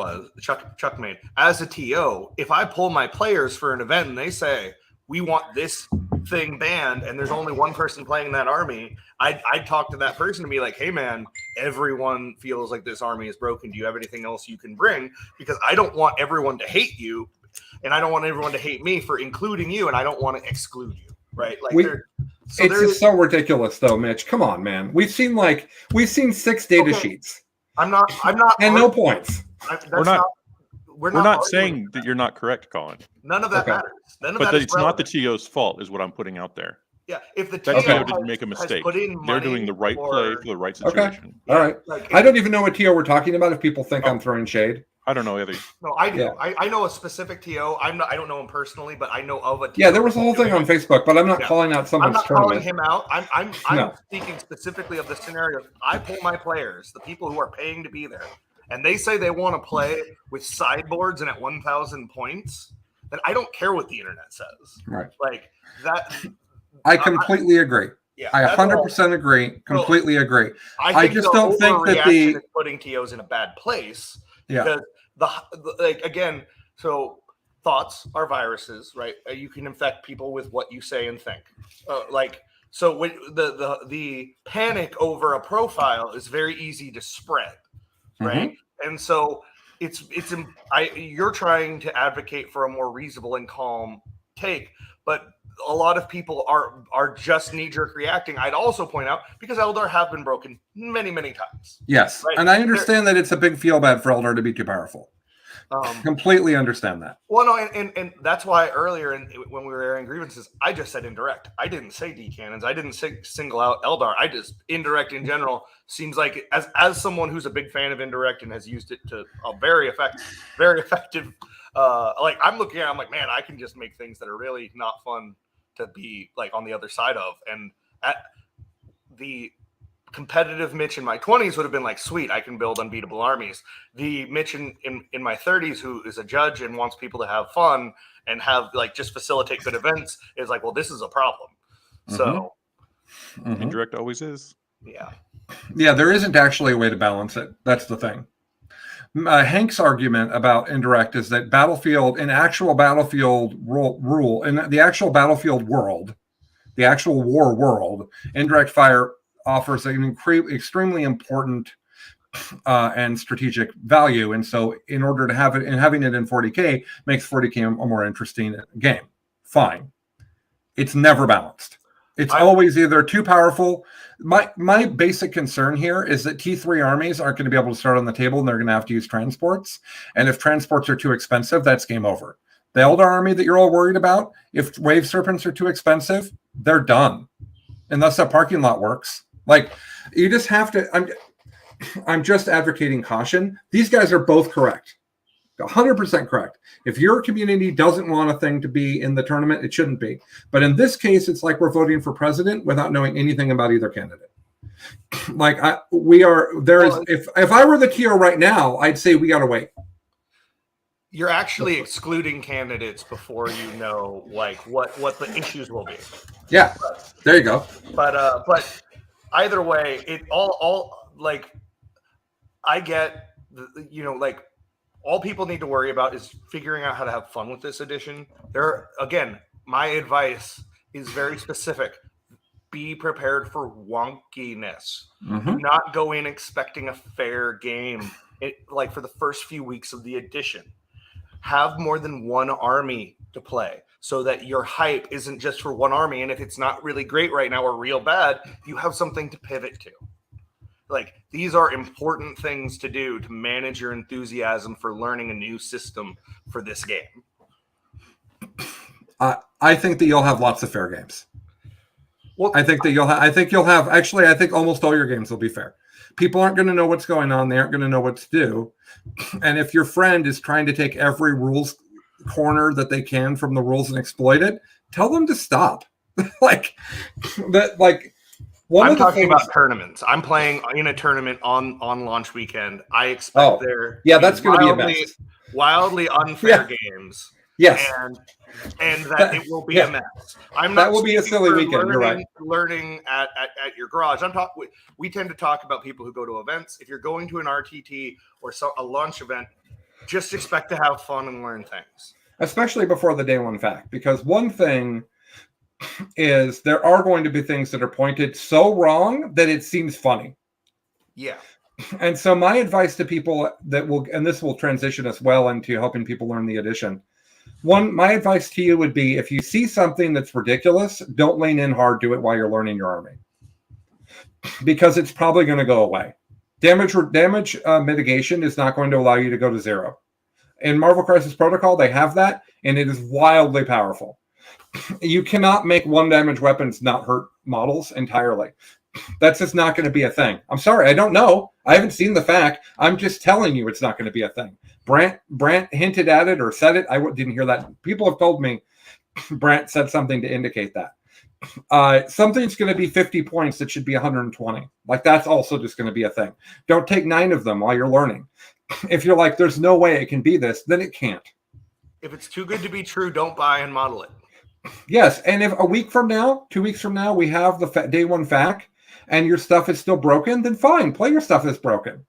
made. As a TO, if I pull my players for an event and they say we want this thing banned, and there's only one person playing that army, I'd talk to that person and be like, hey man, everyone feels like this army is broken. Do you have anything else you can bring? Because I don't want everyone to hate you, and I don't want everyone to hate me for including you, and I don't want to exclude you. Right? Like it's just so ridiculous, though, Mitch. Come on, man. We've seen 6 data sheets. I'm not, and no points. We're not saying that you're not correct, Colin. None of that matters. But it's not the TO's fault, is what I'm putting out there. Yeah, if the TO didn't make a mistake, they're doing the right play for the right situation. Okay. All right. I don't even know what TO we're talking about. If people think I'm throwing shade. I don't know either. No, I do. Yeah. I know a specific TO. I don't know him personally, but I know of a TO. Yeah, there was a whole thing on Facebook, but I'm not calling out someone's tournament. I'm not calling him out. I'm speaking specifically of the scenario. I pull my players, the people who are paying to be there, and they say they want to play with sideboards and at 1,000 points, then I don't care what the internet says. Right. Like that. I completely agree. Yeah, I 100% agree. Completely agree. I just don't think that is putting TOs in a bad place. Yeah. Because again, so thoughts are viruses, right? You can infect people with what you say and think. So when the panic over a profile is very easy to spread, right? Mm-hmm. And so you're trying to advocate for a more reasonable and calm take, but a lot of people are just knee-jerk reacting. I'd also point out, because Eldar have been broken many, many times. Yes, right? And I understand that it's a big feel bad for Eldar to be too powerful. Completely understand that. Well, no, and that's why earlier when we were airing grievances, I just said indirect. I didn't say D-cannons. I didn't single out Eldar. I just indirect in general seems like as someone who's a big fan of indirect and has used it to a very effective. Like I'm looking at it, I'm like, man, I can just make things that are really not fun to be like on the other side of. And at the competitive Mitch in my 20s would have been like, sweet, I can build unbeatable armies. The Mitch in my 30s, who is a judge and wants people to have fun and have like just facilitate good events, is like, well, this is a problem. Mm-hmm. So indirect always is. Yeah, there isn't actually a way to balance it. That's the thing. Hank's argument about indirect is that in actual battlefield rule, in the actual battlefield world, the actual war world, indirect fire offers an extremely important and strategic value. And so in order to have it, and having it in 40K makes 40K a more interesting game. Fine. It's never balanced. It's always either too powerful. My basic concern here is that T3 armies aren't going to be able to start on the table, and they're going to have to use transports. And if transports are too expensive, that's game over. The Eldar army that you're all worried about, if wave serpents are too expensive, they're done. Unless that parking lot works. Like, you just have to... I'm just advocating caution. These guys are both correct. 100% correct. If your community doesn't want a thing to be in the tournament, it shouldn't be. But in this case, it's like we're voting for president without knowing anything about either candidate. Like if I were the TO right now, I'd say we got to wait. You're actually excluding candidates before you know like what the issues will be. Yeah, there you go. But either way, it all like I get like all people need to worry about is figuring out how to have fun with this edition. Again, my advice is very specific. Be prepared for wonkiness. Do not go in expecting a fair game. Like for the first few weeks of the edition, have more than one army to play so that your hype isn't just for one army. And if it's not really great right now or real bad, you have something to pivot to. Like these are important things to do to manage your enthusiasm for learning a new system for this game. I think that you'll have lots of fair games. Well, I think almost all your games will be fair. People aren't going to know what's going on. They aren't going to know what to do. And if your friend is trying to take every rules corner that they can from the rules and exploit it, tell them to stop. I'm talking about tournaments. I'm playing in a tournament on launch weekend. I expect that's going to be a mess. Wildly unfair games. Yes, and that it will be a mess. That will be a silly weekend. You're right. Learning at your garage. We tend to talk about people who go to events. If you're going to an RTT or a launch event, just expect to have fun and learn things. Especially before the day one fact, because one thing is there are going to be things that are pointed so wrong that it seems funny. Yeah. And so my advice to people and this will transition us well into helping people learn the edition. My advice to you would be if you see something that's ridiculous, don't lean in hard, do it while you're learning your army. Because it's probably going to go away. Damage mitigation is not going to allow you to go to 0. In Marvel Crisis Protocol, they have that, and it is wildly powerful. You cannot make 1 damage weapons not hurt models entirely. That's just not going to be a thing. I'm sorry, I don't know. I haven't seen the fact. I'm just telling you it's not going to be a thing. Brant hinted at it or said it. I didn't hear that. People have told me Brant said something to indicate that. Something's going to be 50 points that should be 120. Like that's also just going to be a thing. Don't take 9 of them while you're learning. If you're like, there's no way it can be this, then it can't. If it's too good to be true, don't buy and model it. Yes, and if a week from now, 2 weeks from now, we have the day one FAQ and your stuff is still broken, then fine, play your stuff that's broken.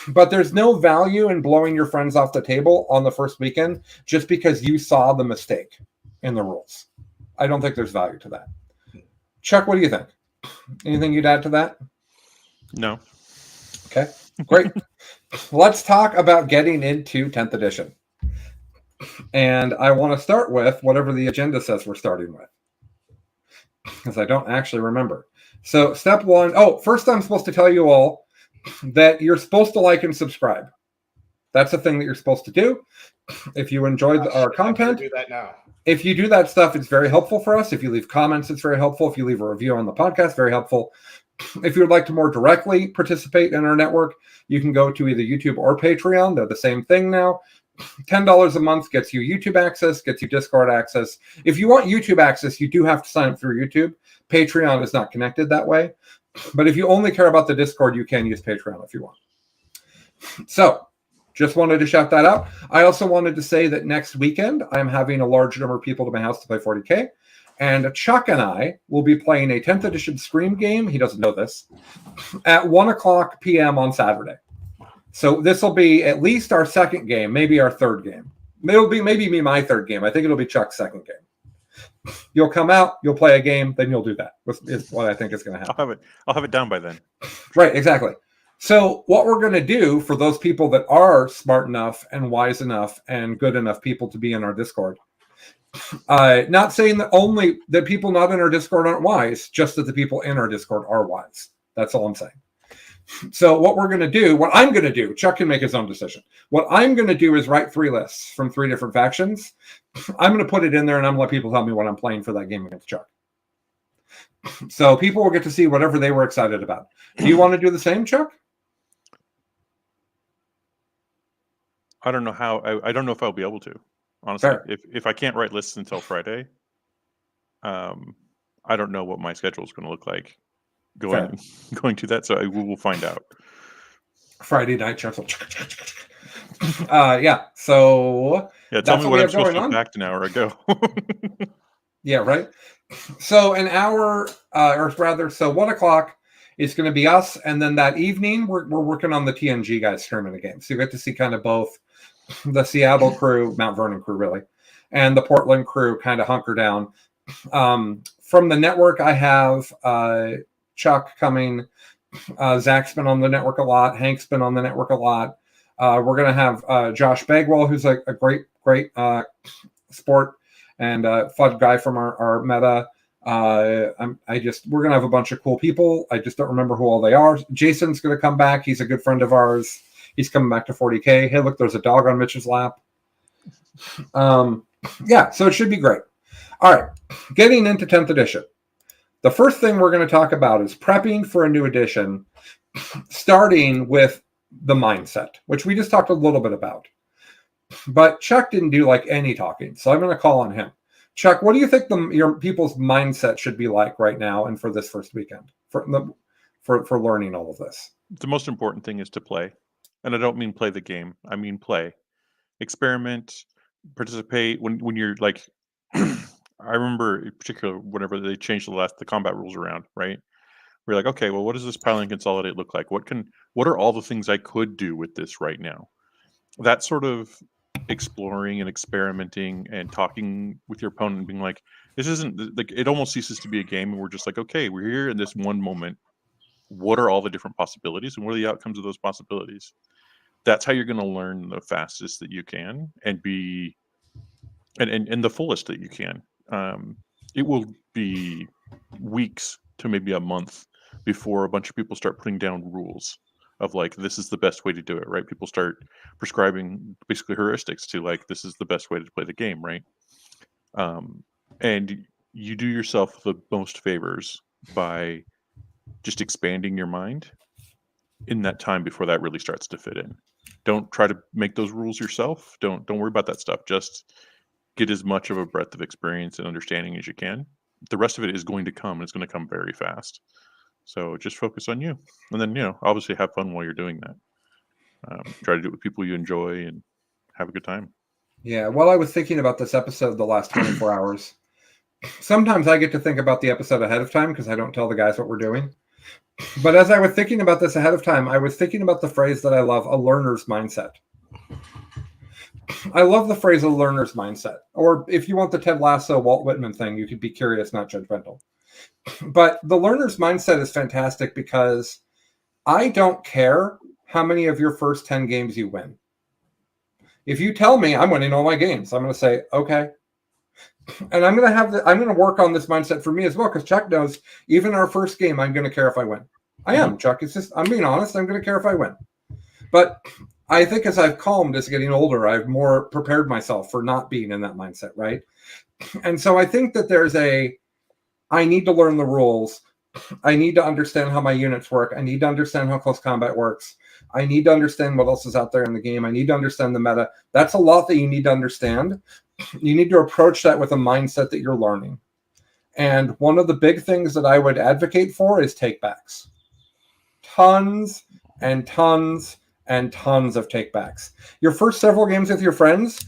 But there's no value in blowing your friends off the table on the first weekend just because you saw the mistake in the rules. I don't think there's value to that. Chuck, what do you think? Anything you'd add to that? No. Okay, great. Let's talk about getting into 10th edition. And I want to start with whatever the agenda says we're starting with, because I don't actually remember. So step 1, first I'm supposed to tell you all that you're supposed to like and subscribe. That's a thing that you're supposed to do. If you enjoyed our content, do that now. If you do that stuff, it's very helpful for us. If you leave comments, it's very helpful. If you leave a review on the podcast, very helpful. If you would like to more directly participate in our network, you can go to either YouTube or Patreon. They're the same thing now. $10 a month gets you YouTube access, gets you Discord access. If you want YouTube access, you do have to sign up through YouTube. Patreon is not connected that way. But if you only care about the Discord, you can use Patreon if you want. So just wanted to shout that out. I also wanted to say that next weekend, I'm having a large number of people to my house to play 40K. And Chuck and I will be playing a 10th edition Scream game. He doesn't know this. At 1:00 p.m. on Saturday. So this will be at least our second game, maybe our third game. It'll be maybe my third game. I think it'll be Chuck's second game. You'll come out, you'll play a game, then you'll do that. Is what I think is going to happen. I'll have it down by then. Right, exactly. So what we're going to do for those people that are smart enough and wise enough and good enough people to be in our Discord, not saying that only that people not in our Discord aren't wise, just that the people in our Discord are wise. That's all I'm saying. So what I'm going to do, Chuck can make his own decision. What I'm going to do is write 3 lists from 3 different factions. I'm going to put it in there and I'm going to let people tell me what I'm playing for that game against Chuck. So people will get to see whatever they were excited about. Do you want to do the same, Chuck? I don't know how. I don't know if I'll be able to. Honestly, Fair. if I can't write lists until Friday, I don't know what my schedule is going to look like going to that. So we will find out. Friday night shuffle. Yeah. So Yeah, tell me what I'm supposed to have on. backed an hour ago. Yeah, right. So an hour, or rather, so 1 o'clock is going to be us, and then that evening we're working on the TNG guys tournament game. So you get to see kind of both the Seattle crew, Mount Vernon crew, really, and the Portland crew kind of hunker down. From the network, I have Chuck coming. Zach's been on the network a lot. Hank's been on the network a lot. We're going to have Josh Bagwell, who's a great sport and fun guy from our meta. We're going to have a bunch of cool people. I just don't remember who all they are. Jason's going to come back. He's a good friend of ours. He's coming back to 40K. Hey, look, there's a dog on Mitch's lap. Yeah, so it should be great. All right, getting into 10th edition. The first thing we're going to talk about is prepping for a new edition, starting with the mindset, which we just talked a little bit about. But Chuck didn't do like any talking, so I'm going to call on him. Chuck, what do you think your people's mindset should be like right now and for this first weekend for learning all of this? The most important thing is to play. And I don't mean play the game. I mean play. Experiment, participate. When you're like... I remember in particular whenever they changed the combat rules around, right? We're like, okay, well, what does this piling consolidate look like? What are all the things I could do with this right now? That sort of exploring and experimenting and talking with your opponent and being like, this isn't like, it almost ceases to be a game, and we're just like, okay, we're here in this one moment. What are all the different possibilities, and what are the outcomes of those possibilities? That's how you're going to learn the fastest that you can and be and the fullest that you can. It will be weeks to maybe a month before a bunch of people start putting down rules of like, this is the best way to do it, right? People start prescribing basically heuristics to like, this is the best way to play the game, right? And you do yourself the most favors by just expanding your mind in that time before that really starts to fit in. Don't try to make those rules yourself. Don't worry about that stuff. Just get as much of a breadth of experience and understanding as you can. The rest of it is going to come, and it's going to come very fast. So just focus on you. And then, obviously have fun while you're doing that. Try to do it with people you enjoy and have a good time. Yeah, while I was thinking about this episode the last 24 hours, sometimes I get to think about the episode ahead of time because I don't tell the guys what we're doing. But as I was thinking about this ahead of time, I was thinking about the phrase that I love, a learner's mindset. I love the phrase a learner's mindset. Or if you want the Ted Lasso, Walt Whitman thing, you could be curious, not judgmental. But the learner's mindset is fantastic because I don't care how many of your first 10 games you win. If you tell me I'm winning all my games, I'm going to say, okay. And I'm going to work on this mindset for me as well, because Chuck knows even our first game, I'm going to care if I win. I am, Chuck. It's just, I'm being honest. I'm going to care if I win. But I think as I've calmed, as getting older, I've more prepared myself for not being in that mindset, right? And so I think that I need to learn the rules. I need to understand how my units work. I need to understand how close combat works. I need to understand what else is out there in the game. I need to understand the meta. That's a lot that you need to understand. You need to approach that with a mindset that you're learning. And one of the big things that I would advocate for is takebacks. Tons and tons and tons of takebacks. Your first several games with your friends,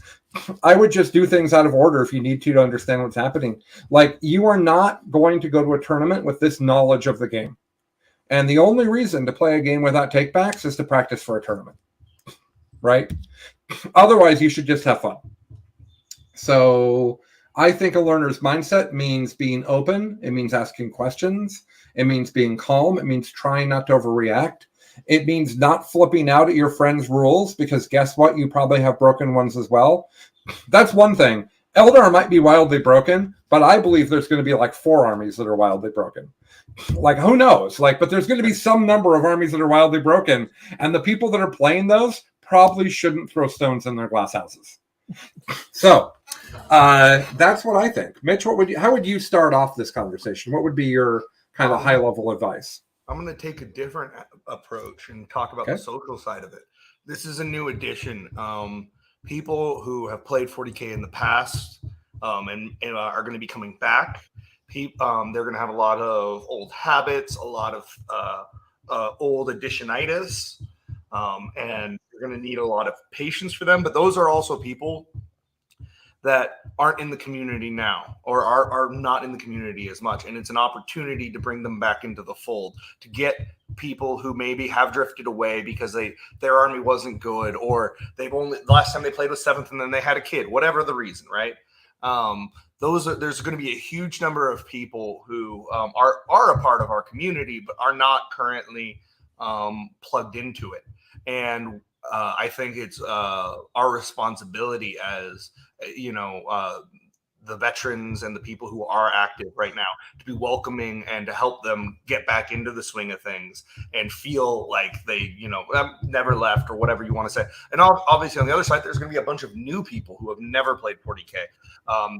I would just do things out of order if you need to understand what's happening. Like, you are not going to go to a tournament with this knowledge of the game. And the only reason to play a game without takebacks is to practice for a tournament, right? Otherwise, you should just have fun. So I think a learner's mindset means being open. It means asking questions. It means being calm. It means trying not to overreact. It means not flipping out at your friends' rules, because guess what? You probably have broken ones as well. That's one thing. Eldar might be wildly broken, but I believe there's going to be like 4 armies that are wildly broken. Like, who knows? But there's going to be some number of armies that are wildly broken, and the people that are playing those probably shouldn't throw stones in their glass houses. So that's what I think. Mitch, how would you start off this conversation? What would be your kind of high-level advice? I'm going to take a different approach and talk about the social side of it. this is a new addition. People who have played 40K in the past and are going to be coming back. They're going to have a lot of old habits, a lot of old additionitis, and you're going to need a lot of patience for them. But those are also people that aren't in the community now, or are not in the community as much. And it's an opportunity to bring them back into the fold, to get people who maybe have drifted away because their army wasn't good, or last time they played was 7th and then they had a kid, whatever the reason, right? There's going to be a huge number of people who are a part of our community, but are not currently plugged into it. And I think it's our responsibility as, the veterans and the people who are active right now to be welcoming and to help them get back into the swing of things and feel like they, never left, or whatever you want to say. And obviously on the other side, there's going to be a bunch of new people who have never played 40K.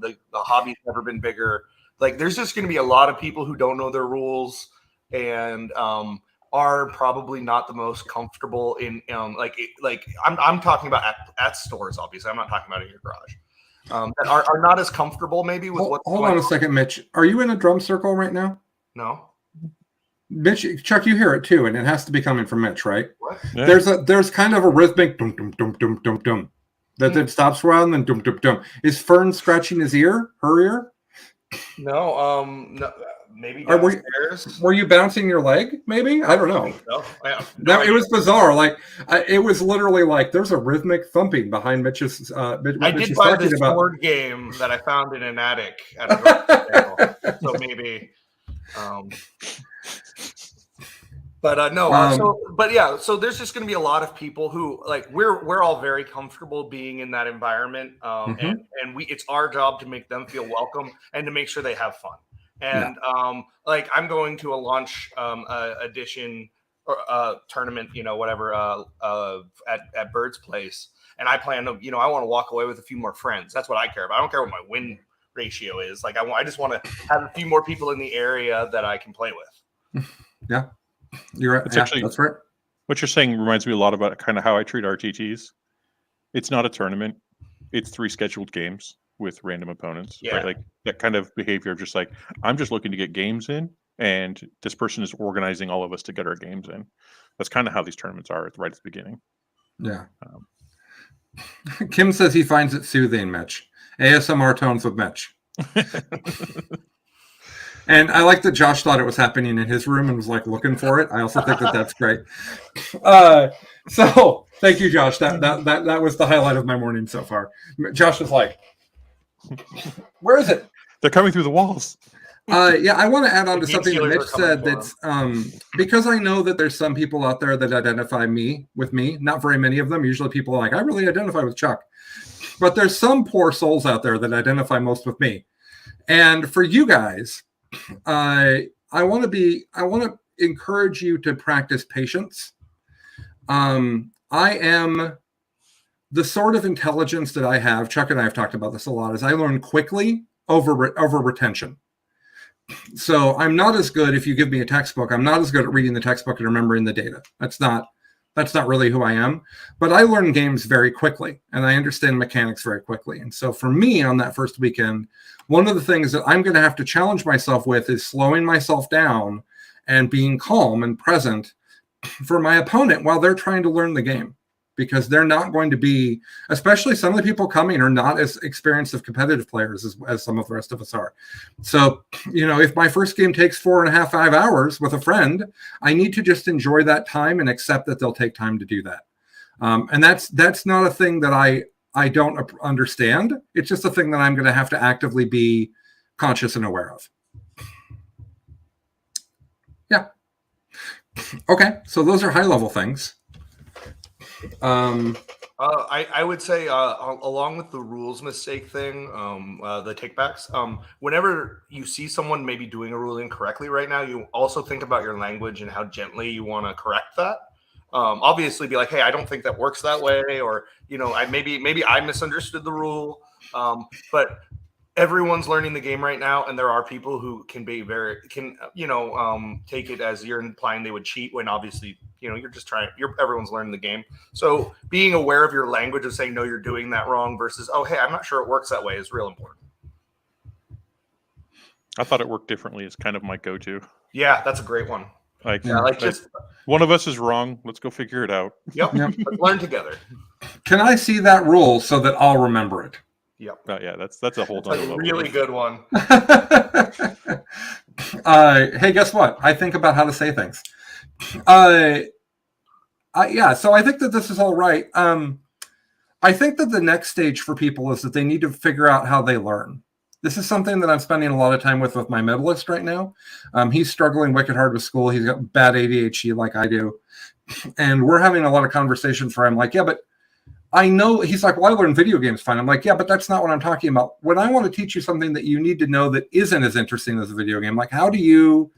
The hobby's never been bigger. Like, there's just going to be a lot of people who don't know their rules and are probably not the most comfortable in I'm talking about at stores. Obviously, I'm not talking about in your garage. That are not as comfortable maybe with what's Hold on a second, Mitch. Are you in a drum circle right now? No. Mitch, Chuck, you hear it too, and it has to be coming from Mitch, right? What? Yeah. There's kind of a rhythmic dum dum dum dum dum dum that stops for a while and then dum dum dum. Is Fern scratching his ear? Her ear? No. No. Maybe downstairs. Were you bouncing your leg? Maybe, I don't know. No, it was bizarre. Like it was literally like there's a rhythmic thumping behind Mitch's. I did buy this board game that I found in an attic at a sale, so maybe. So there's just going to be a lot of people who, like, we're all very comfortable being in that environment, and it's our job to make them feel welcome and to make sure they have fun. And I'm going to a launch edition or tournament, whatever, at Bird's Place, and I plan to, I want to walk away with a few more friends. That's what I care about. I don't care what my win ratio is. Like, I just want to have a few more people in the area that I can play with. Yeah, you're right. It's actually, that's right. What you're saying reminds me a lot about kind of how I treat RTTs. It's not a tournament; it's 3 scheduled games with random opponents. Yeah. Right? Like that kind of behavior of just like, I'm just looking to get games in, and this person is organizing all of us to get our games in. That's kind of how these tournaments are right at the beginning. Yeah. Kim says he finds it soothing, Mitch. ASMR tones with Mitch. And I like that Josh thought it was happening in his room and was like looking for it. I also think that that's great. So thank you, Josh. That was the highlight of my morning so far. Josh was like, where is it? They're coming through the walls. Yeah, I want to add on to something that Mitch said. That's because I know that there's some people out there that identify with me. Not very many of them. Usually people are like, I really identify with Chuck. But there's some poor souls out there that identify most with me. And for you guys, I want to encourage you to practice patience. I am the sort of intelligence that I have. Chuck and I have talked about this a lot. Is I learn quickly over retention. So I'm not as good. If you give me a textbook, I'm not as good at reading the textbook and remembering the data. That's not really who I am. But I learn games very quickly, and I understand mechanics very quickly. And so for me, on that first weekend, one of the things that I'm going to have to challenge myself with is slowing myself down and being calm and present for my opponent while they're trying to learn the game. Because they're not going to be, especially some of the people coming are not as experienced of competitive players as some of the rest of us are. So, if my first game takes 4.5, 5 hours with a friend, I need to just enjoy that time and accept that they'll take time to do that. And that's not a thing that I don't understand. It's just a thing that I'm going to have to actively be conscious and aware of. Yeah. Okay. So those are high level things. I would say along with the rules mistake thing, the takebacks, whenever you see someone maybe doing a rule incorrectly right now, you also think about your language and how gently you want to correct that. Obviously be like, hey, I don't think that works that way, or maybe I misunderstood the rule, but everyone's learning the game right now, and there are people who can take it as you're implying they would cheat when obviously you're just trying. Everyone's learning the game, so being aware of your language of saying no, you're doing that wrong versus oh hey, I'm not sure it works that way is real important. I thought it worked differently. Is kind of my go-to. Yeah, that's a great one. Just one of us is wrong. Let's go figure it out. Yep. Let's learn together. Can I see that rule so that I'll remember it? Yep. Yeah, that's a whole other level. Really good one. Hey, guess what? I think about how to say things. So I think that this is all right. I think that the next stage for people is that they need to figure out how they learn. This is something that I'm spending a lot of time with my medalist right now. He's struggling wicked hard with school. He's got bad ADHD like I do. And we're having a lot of conversations where I'm like, yeah, but I know. He's like, well, I learn video games fine. I'm like, yeah, but that's not what I'm talking about. When I want to teach you something that you need to know that isn't as interesting as a video game, like how do you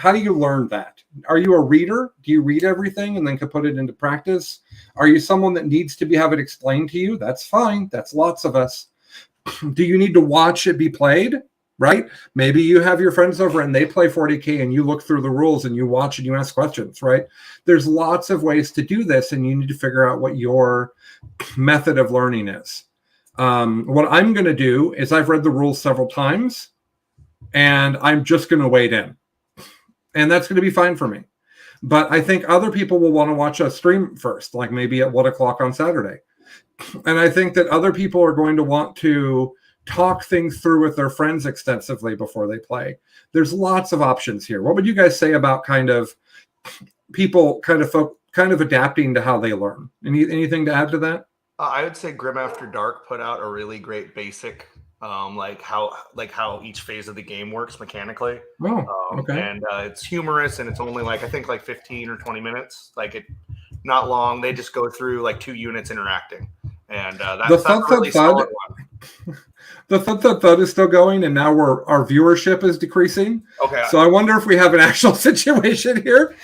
learn that? Are you a reader? Do you read everything and then can put it into practice? Are you someone that needs to have it explained to you? That's fine. That's lots of us. Do you need to watch it be played? Right? Maybe you have your friends over and they play 40K and you look through the rules and you watch and you ask questions, right? There's lots of ways to do this and you need to figure out what your method of learning is. What I'm going to do is I've read the rules several times and I'm just going to wade in. And that's going to be fine for me. But I think other people will want to watch a stream first, like maybe at 1 o'clock on Saturday. And I think that other people are going to want to talk things through with their friends extensively before they play. There's lots of options here. What would you guys say about kind of people kind of adapting to how they learn? Anything to add to that? I would say Grim After Dark put out a really great basic, like how each phase of the game works mechanically. Oh, okay. And it's humorous, and it's only I think 15 or 20 minutes. Not long. They just go through 2 units interacting, and that's a really solid one. The thud is still going, and now our viewership is decreasing. Okay. So I wonder if we have an actual situation here.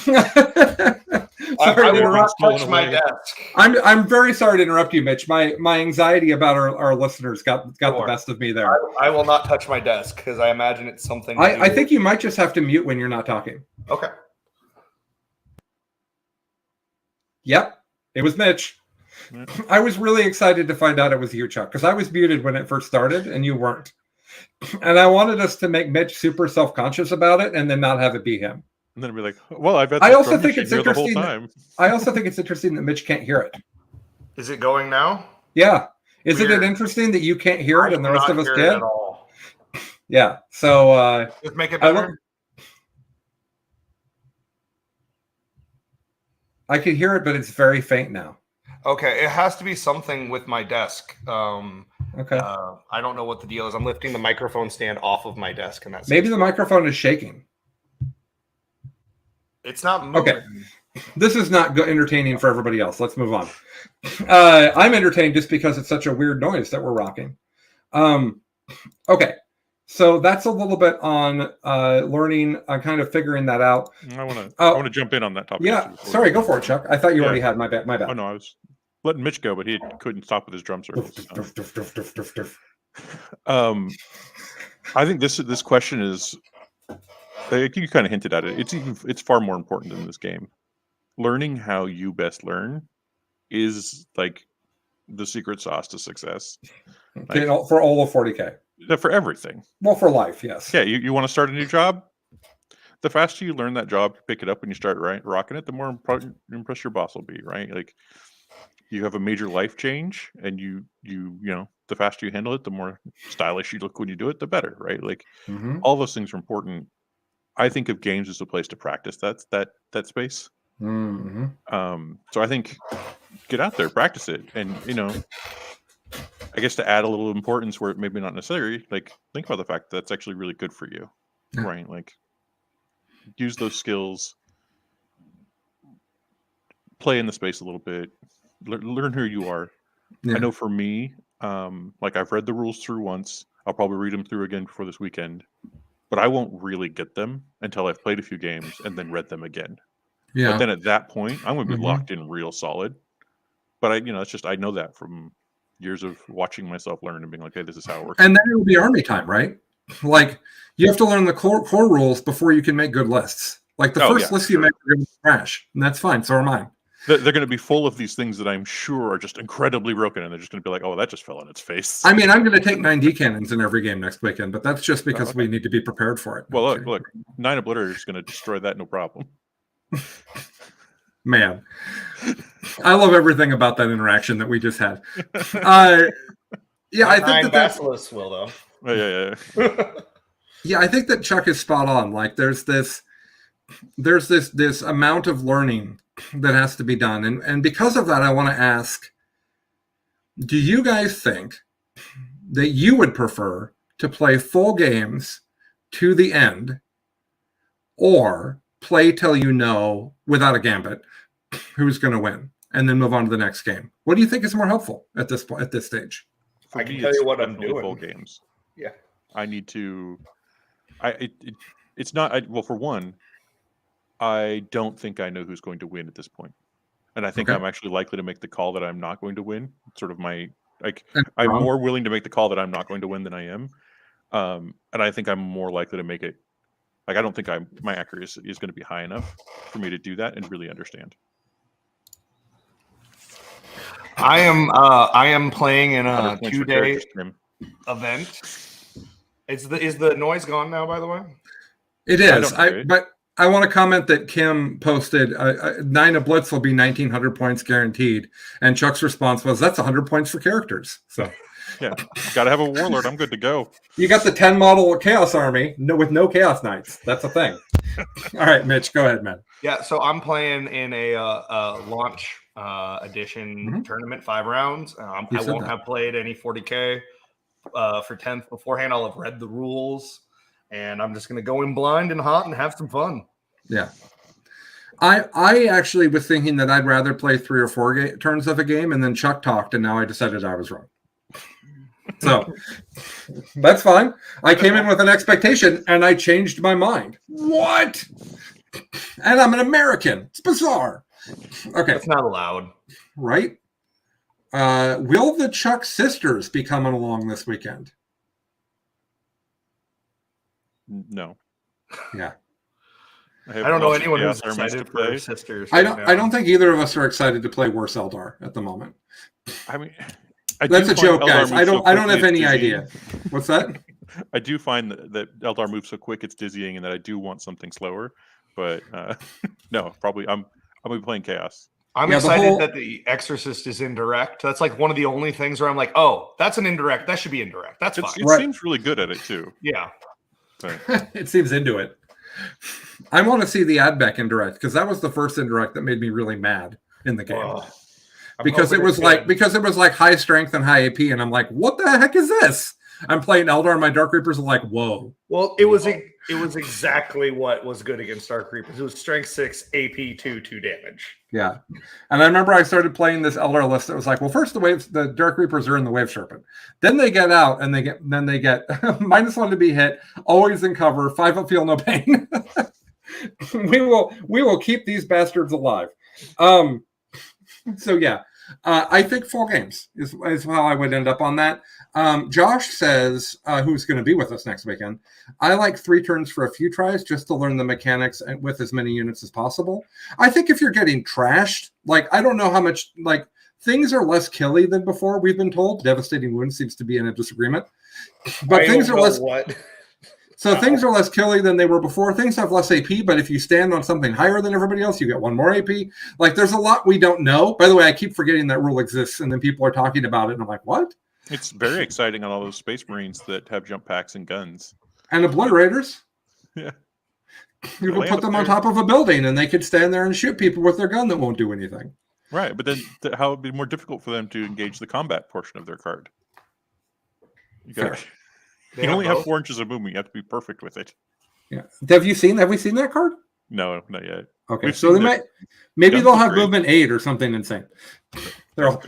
I will not touch my desk. I'm very sorry to interrupt you, Mitch. My anxiety about our listeners got the best of me there. I will not touch my desk because I imagine it's something. I think you might just have to mute when you're not talking. Okay. Yep, it was Mitch. I was really excited to find out it was you, Chuck, because I was muted when it first started and you weren't. And I wanted us to make Mitch super self-conscious about it and then not have it be him. And then be like, well, I've had I also think it's interesting. I also think it's interesting that Mitch can't hear it. Is it going now? Yeah. Isn't it interesting that you can't hear it and the rest of us can? At all. Yeah. So just make it better. I can hear it, but it's very faint now. Okay, it has to be something with my desk. Okay. I don't know what the deal is. I'm lifting the microphone stand off of my desk, and that's maybe the microphone is shaking. It's not moving. Okay. This is not entertaining for everybody else. Let's move on. I'm entertained just because it's such a weird noise that we're rocking. Okay. So that's a little bit on learning, kind of figuring that out. I want to jump in on that topic. Yeah, sorry, go for it, Chuck. I thought you already had my bad. Oh no, I was letting Mitch go, but he couldn't stop with his drum circles. I think this question is, I think you kind of hinted at it. It's far more important in this game. Learning how you best learn is the secret sauce to success. For all of 40K. For everything. Well, for life, yes. Yeah, you want to start a new job? The faster you learn that job, pick it up, and you start rocking it, the more impressed your boss will be, right? You have a major life change, and you the faster you handle it, the more stylish you look when you do it, the better, right? All those things are important. I think of games as a place to practice that space. Mm-hmm. So I think get out there, practice it, and I guess to add a little importance where it maybe not necessary, think about the fact that that's actually really good for you, right? Use those skills, play in the space a little bit, learn who you are. Yeah. I know for me, I've read the rules through once. I'll probably read them through again before this weekend, but I won't really get them until I've played a few games and then read them again. Yeah. But then at that point, I'm going to be locked in real solid. But it's just I know that from years of watching myself learn and being like, hey, this is how it works. And then it will be army time, right? Like, you have to learn the core rules before you can make good lists. Like, the first list you make are going to crash, and that's fine. So are mine. They're going to be full of these things that I'm sure are just incredibly broken, and they're just going to be like, oh, that just fell on its face. I mean, I'm going to take 9D cannons in every game next weekend, but that's just because we need to be prepared for it. Well, look, 9 Obliterator is going to destroy that, no problem. Man, I love everything about that interaction that we just had. Yeah, I think that Basilisk will, though. Yeah, I think that Chuck is spot on. Like, there's this amount of learning that has to be done, and because of that, I want to ask: do you guys think that you would prefer to play full games to the end, or play till you know without a gambit who's going to win, and then move on to the next game? What do you think is more helpful at this stage? I can tell you what I'm doing. Full games. Yeah, I need to. It's not. Well, for one, I don't think I know who's going to win at this point, and I think I'm actually likely to make the call that I'm not going to win. Sort of my I'm more willing to make the call that I'm not going to win than I am, and I think I'm more likely to make it. Like, I don't think my accuracy is going to be high enough for me to do that and really understand. I am playing in a 2-day event. Is the noise gone now, by the way? It is. But I want to comment that Kim posted 9 of Blitz will be 1,900 points guaranteed, and Chuck's response was, "That's 100 points for characters." So yeah, got to have a warlord. I'm good to go. You got the 10 model Chaos Army with no Chaos Knights. That's a thing. All right, Mitch, go ahead, man. Yeah, so I'm playing in a launch edition tournament, 5 rounds. I won't have played any 40K for 10th beforehand. I'll have read the rules, and I'm just going to go in blind and hot and have some fun. Yeah. I actually was thinking that I'd rather play 3 or 4 turns of a game, and then Chuck talked, and now I decided I was wrong. So that's fine. I came in with an expectation, and I changed my mind. What? And I'm an American. It's bizarre. Okay. That's not allowed. Right? Will the Chuck sisters be coming along this weekend? No. Yeah. I don't know anyone who's excited for their sisters. I don't think either of us are excited to play Worse Eldar at the moment. I mean, that's a joke, guys. I don't have any idea. What's that? I do find that Eldar moves so quick it's dizzying, and that I do want something slower. But no, probably I'm gonna be playing Chaos. I'm excited that the Exorcist is indirect. That's like one of the only things where I'm like, oh, that's an indirect. That should be indirect. That's fine. It seems really good at it too. Yeah. So. It seems into it. I want to see the Adbeck indirect, because that was the first indirect that made me really mad in the game. Because it was like high strength and high AP, and I'm like, what the heck is this? I'm playing Eldar, and my Dark Reapers are like, whoa. Well, it was exactly what was good against Dark Reapers. It was strength 6, AP 2 damage. Yeah, and I remember I started playing this Eldar list that was like, well, first the Dark Reapers are in the Wave Serpent, then they get out and they get -1 to be hit, always in cover, 5 up, feel no pain. we will keep these bastards alive. So yeah, I think 4 games is how I would end up on that. Josh says, who's going to be with us next weekend, I like 3 turns for a few tries just to learn the mechanics and with as many units as possible. I think if you're getting trashed, like, I don't know how much, like, things are less killy than before, we've been told. Devastating Wound seems to be in a disagreement. But things are less... So things are less killy than they were before. Things have less AP, but if you stand on something higher than everybody else, you get 1 more AP. Like, there's a lot we don't know. By the way, I keep forgetting that rule exists, and then people are talking about it, and I'm like, what? It's very exciting on all those Space Marines that have jump packs and guns. And Obliterators. Yeah. You can put them on top of a building, and they could stand there and shoot people with their gun that won't do anything. Right, but then how it would be more difficult for them to engage the combat portion of their card. You only have 4 inches of movement. You have to be perfect with it. Yeah. Have we seen that card? No, not yet. Okay, so maybe they'll have movement 8 or something insane. They're all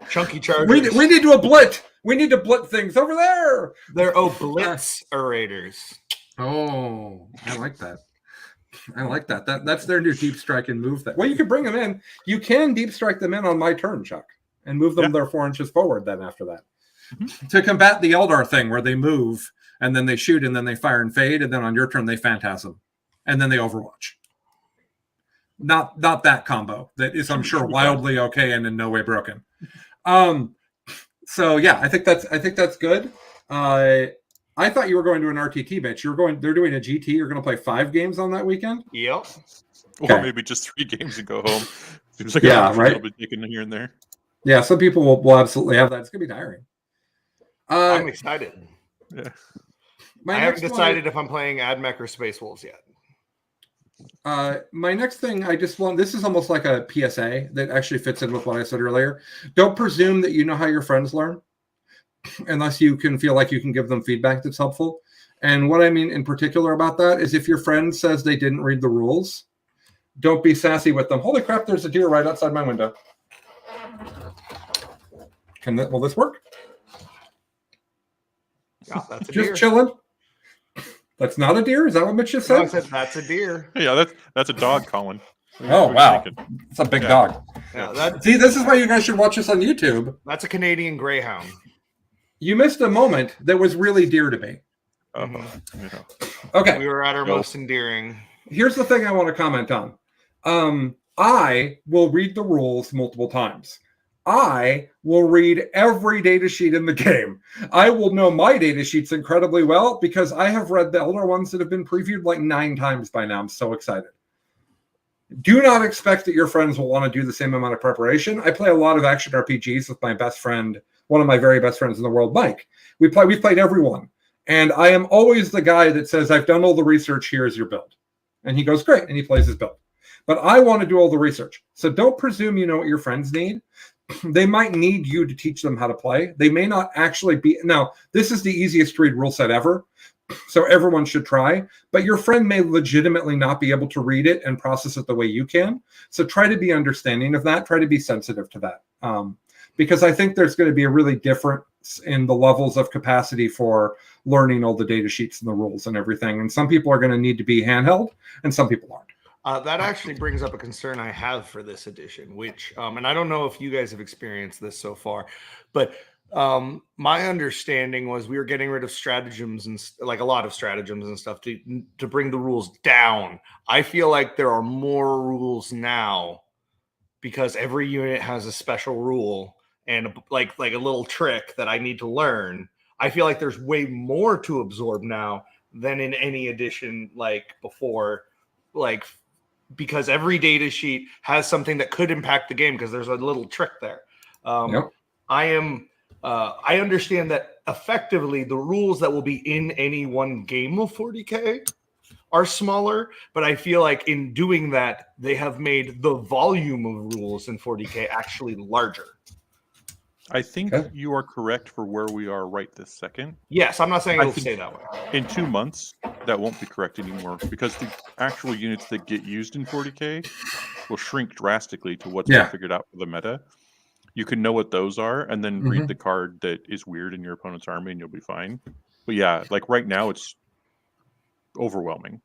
chunky chargers. We need to oblit. We need to blit things over there. They're oblitzerators. Oh, I like that. I like that. That's their new deep strike and move that. Well, you can bring them in. You can deep strike them in on my turn, Chuck, and move them their 4 inches forward then after that. To combat the Eldar thing where they move and then they shoot and then they fire and fade, and then on your turn they phantasm. And then they overwatch. Not that combo that is, I'm sure, wildly okay and in no way broken. So yeah, I think that's good. I thought you were going to an RTT match. They're doing a GT. You're going to play 5 games on that weekend? Yep. Or maybe just 3 games and go home. Seems like right. A little bit taken here and there. Yeah, some people will absolutely have that. It's going to be tiring. I'm excited. Yeah. I haven't decided if I'm playing AdMech or Space Wolves yet. My next thing, this is almost like a PSA that actually fits in with what I said earlier. Don't presume that you know how your friends learn unless you can feel like you can give them feedback that's helpful. And what I mean in particular about that is if your friend says they didn't read the rules, don't be sassy with them. Holy crap, there's a deer right outside my window. Will this work? Yeah, that's a just deer. Chilling. That's not a deer? Is that what Mitch just said? No, I said that's a deer. Yeah, that's a dog, Colin. Oh, wow. It's a big dog. Yeah, see, this is why you guys should watch this on YouTube. That's a Canadian Greyhound. You missed a moment that was really dear to me. Okay. We were at our most endearing. Here's the thing I want to comment on. I will read the rules multiple times. I will read every data sheet in the game. I will know my data sheets incredibly well because I have read the older ones that have been previewed like 9 times by now. I'm so excited. Do not expect that your friends will want to do the same amount of preparation. I play a lot of action RPGs with my best friend, one of my very best friends in the world, Mike. We've played every one. And I am always the guy that says, I've done all the research, here's your build. And he goes, great, and he plays his build. But I want to do all the research. So don't presume you know what your friends need. They might need you to teach them how to play. They may not actually be. Now, this is the easiest to read rule set ever, so everyone should try. But your friend may legitimately not be able to read it and process it the way you can. So try to be understanding of that. Try to be sensitive to that. Because I think there's going to be a really difference in the levels of capacity for learning all the data sheets and the rules and everything. And some people are going to need to be handheld, and some people aren't. That actually brings up a concern I have for this edition, which, and I don't know if you guys have experienced this so far, but my understanding was we were getting rid of stratagems and like a lot of stratagems and stuff to bring the rules down. I feel like there are more rules now because every unit has a special rule and like a little trick that I need to learn. I feel like there's way more to absorb now than in any edition like before, like because every data sheet has something that could impact the game because there's a little trick there. Yep. I understand that effectively the rules that will be in any one game of 40K are smaller, but I feel like in doing that, they have made the volume of rules in 40K actually larger. I think you are correct for where we are right this second. Yes, I'm not saying it'll stay that way. In 2 months, that won't be correct anymore because the actual units that get used in 40K will shrink drastically to what's been figured out for the meta. You can know what those are and then read the card that is weird in your opponent's army and you'll be fine. But yeah, like right now it's overwhelming,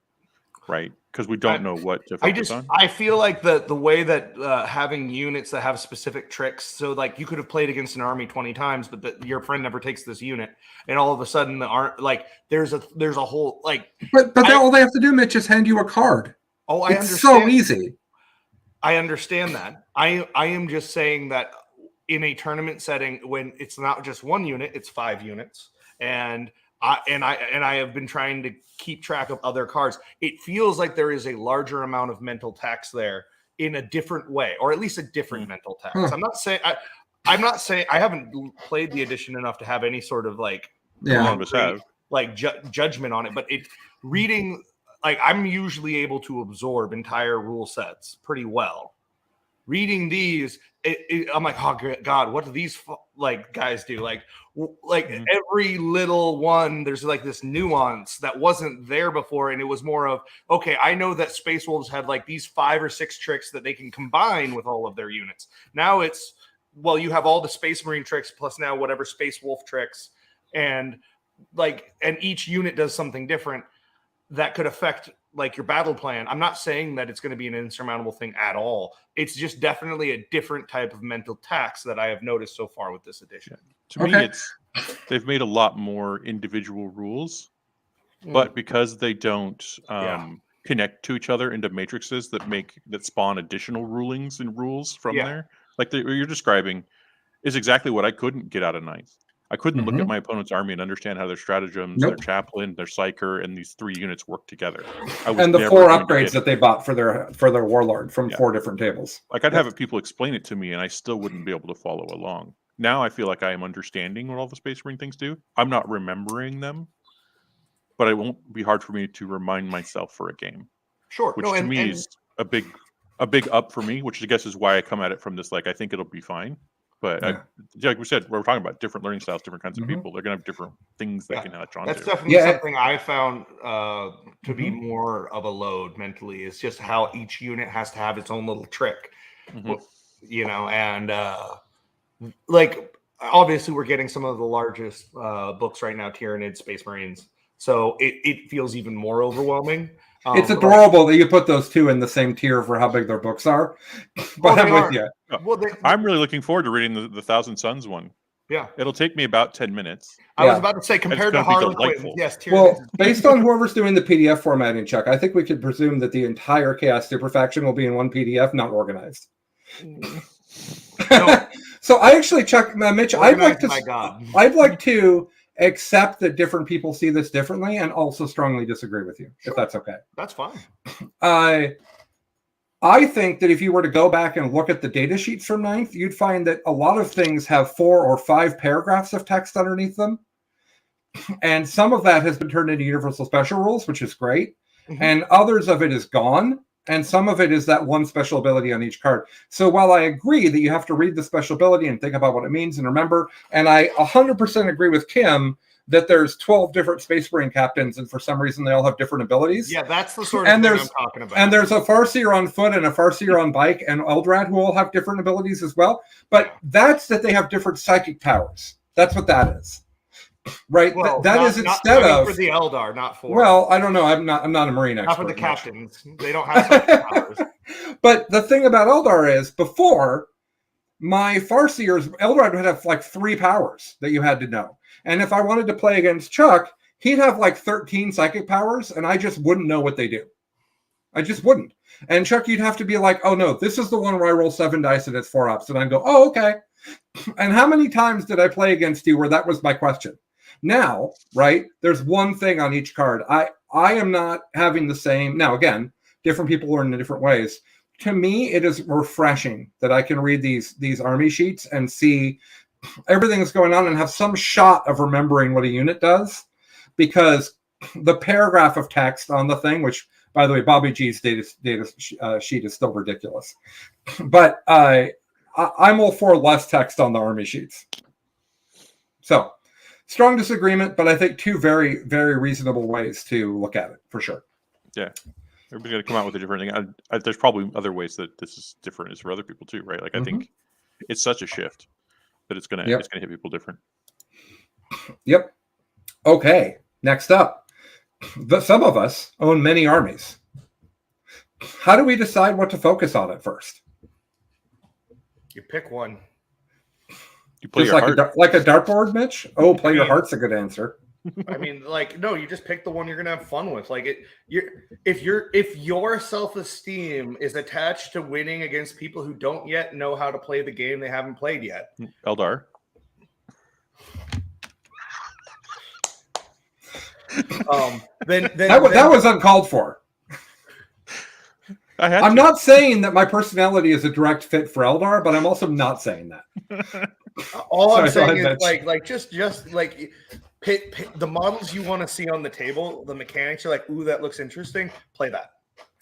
right? Because we don't know what to focus on. I feel like the way that having units that have specific tricks, so like you could have played against an army 20 times, but your friend never takes this unit, and all of a sudden there's a whole like. But all they have to do, Mitch, is hand you a card. Oh, I understand. It's so easy. I understand that. I am just saying that in a tournament setting, when it's not just one unit, it's 5 units, and I have been trying to keep track of other cards. It feels like there is a larger amount of mental tax there in a different way, or at least a different mental tax. I'm not saying I haven't played the edition enough to have any sort of like judgment on it, but reading, like I'm usually able to absorb entire rule sets pretty well. Reading these, I'm like, oh God, what do these like guys do? Like every little one, there's like this nuance that wasn't there before, and it was more of, okay, I know that Space Wolves had like these 5 or 6 tricks that they can combine with all of their units. Now it's, well, you have all the Space Marine tricks plus now whatever Space Wolf tricks, and each unit does something different that could affect like your battle plan. I'm not saying that it's going to be an insurmountable thing at all. It's just definitely a different type of mental tax that I have noticed so far with this edition. To me, they've made a lot more individual rules, but because they don't connect to each other into matrices that spawn additional rulings and rules from there, like what you're describing, is exactly what I couldn't get out of ninth. I couldn't look at my opponent's army and understand how their stratagems, their chaplain, their psyker, and these 3 units work together. And the 4 upgrades that they bought for their warlord from 4 different tables. Like I'd have people explain it to me, and I still wouldn't be able to follow along. Now I feel like I am understanding what all the Space Marine things do. I'm not remembering them, but it won't be hard for me to remind myself for a game. Sure, which to me is a big up for me. Which I guess is why I come at it from this like I think it'll be fine. But like we said, we're talking about different learning styles, different kinds of people. They're going to have different things they can latch on to. That's definitely something I found to be more of a load mentally. Is just how each unit has to have its own little trick, you know. And like obviously, we're getting some of the largest books right now, Tyranid, Space Marines. So it feels even more overwhelming. It's adorable that you put those 2 in the same tier for how big their books are. But I'm with you. Well, I'm really looking forward to reading the 1,000 Suns one. Yeah. It'll take me about 10 minutes. I was about to say, compared to Harlequin, yes. Well, based on whoever's doing the PDF formatting, Chuck, I think we could presume that the entire Chaos Super faction will be in one PDF, not organized. So I actually, Chuck, Mitch, I'd like to accept that different people see this differently and also strongly disagree with you, if that's okay. That's fine. I think that if you were to go back and look at the data sheets from 9th, you'd find that a lot of things have 4 or 5 paragraphs of text underneath them. And some of that has been turned into universal special rules, which is great. And others of it is gone. And some of it is that one special ability on each card. So while I agree that you have to read the special ability and think about what it means and remember, and I 100% agree with Kim that there's 12 different Space Marine captains, and for some reason they all have different abilities. Yeah, that's the sort of thing I'm talking about. And there's a Farseer on foot and a Farseer on bike and Eldrad who all have different abilities as well. But that's that they have different psychic powers. That's what that is. Right? Well, that is instead of for the Eldar, not for. Well, I don't know. I'm not a Marine expert. Not for the captains. They don't have psychic powers. But the thing about Eldar is, before my Farseers, Eldrad would have like 3 powers that you had to know. And if I wanted to play against Chuck, he'd have like 13 psychic powers, and I just wouldn't know what they do. I just wouldn't. And Chuck, you'd have to be like, oh no, this is the one where I roll 7 dice and it's 4 ups. And I'd go, oh, okay. And how many times did I play against you where that was my question? Now, right, there's one thing on each card. I am not having the same. Now, again, different people learn in different ways. To me, it is refreshing that I can read these army sheets and see everything that's going on and have some shot of remembering what a unit does, because the paragraph of text on the thing, which, by the way, Bobby G's data sheet is still ridiculous. But I'm all for less text on the army sheets. So, strong disagreement, but I think 2 very, very reasonable ways to look at it, for sure. Yeah. Everybody's going to come out with a different thing. There's probably other ways that this is different as for other people too, right? Like I think it's such a shift that it's going to hit people different. Yep. Okay. Next up, some of us own many armies. How do we decide what to focus on at first? You pick one. You play just your heart. like a dartboard, Mitch? Oh, play your heart's a good answer. I mean, like, no, you just pick the one you're gonna have fun with. Like, if your self-esteem is attached to winning against people who don't yet know how to play the game they haven't played yet, Eldar. Then that was uncalled for. I'm not saying that my personality is a direct fit for Eldar, but I'm also not saying that. All I'm saying is like just like pick the models you want to see on the table. The mechanics are like, ooh, that looks interesting. Play that.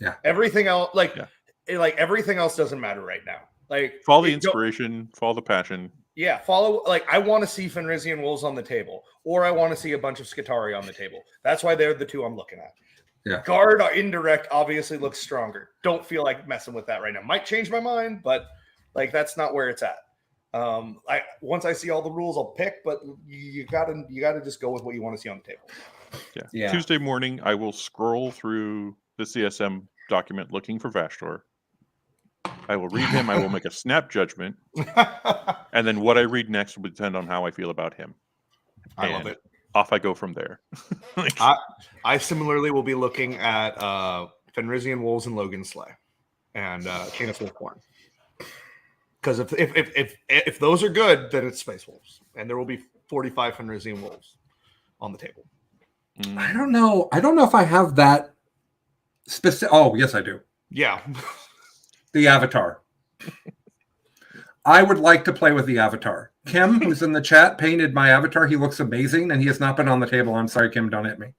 Yeah. Everything else, everything else doesn't matter right now. Like follow the inspiration, follow the passion. Yeah, follow. Like I want to see Fenrisian Wolves on the table, or I want to see a bunch of Skitarii on the table. That's why they're the 2 I'm looking at. Yeah. Guard or indirect obviously looks stronger. Don't feel like messing with that right now. Might change my mind, but like that's not where it's at. Once I see all the rules, I'll pick, but you gotta just go with what you want to see on the table. Yeah. Tuesday morning, I will scroll through the CSM document looking for Vashtor. I will read him. I will make a snap judgment, and then what I read next will depend on how I feel about him. I love it. Off I go from there. I similarly will be looking at Fenrisian Wolves and Logan Slay and Chain of Wolfborn. Because if those are good, then it's Space Wolves, and there will be 45 Fenrisian Wolves on the table. I don't know. I don't know if I have that specific. Oh, yes, I do. Yeah. The Avatar. I would like to play with the Avatar. Kim, who's in the chat, painted my Avatar. He looks amazing, and he has not been on the table. I'm sorry, Kim, don't hit me.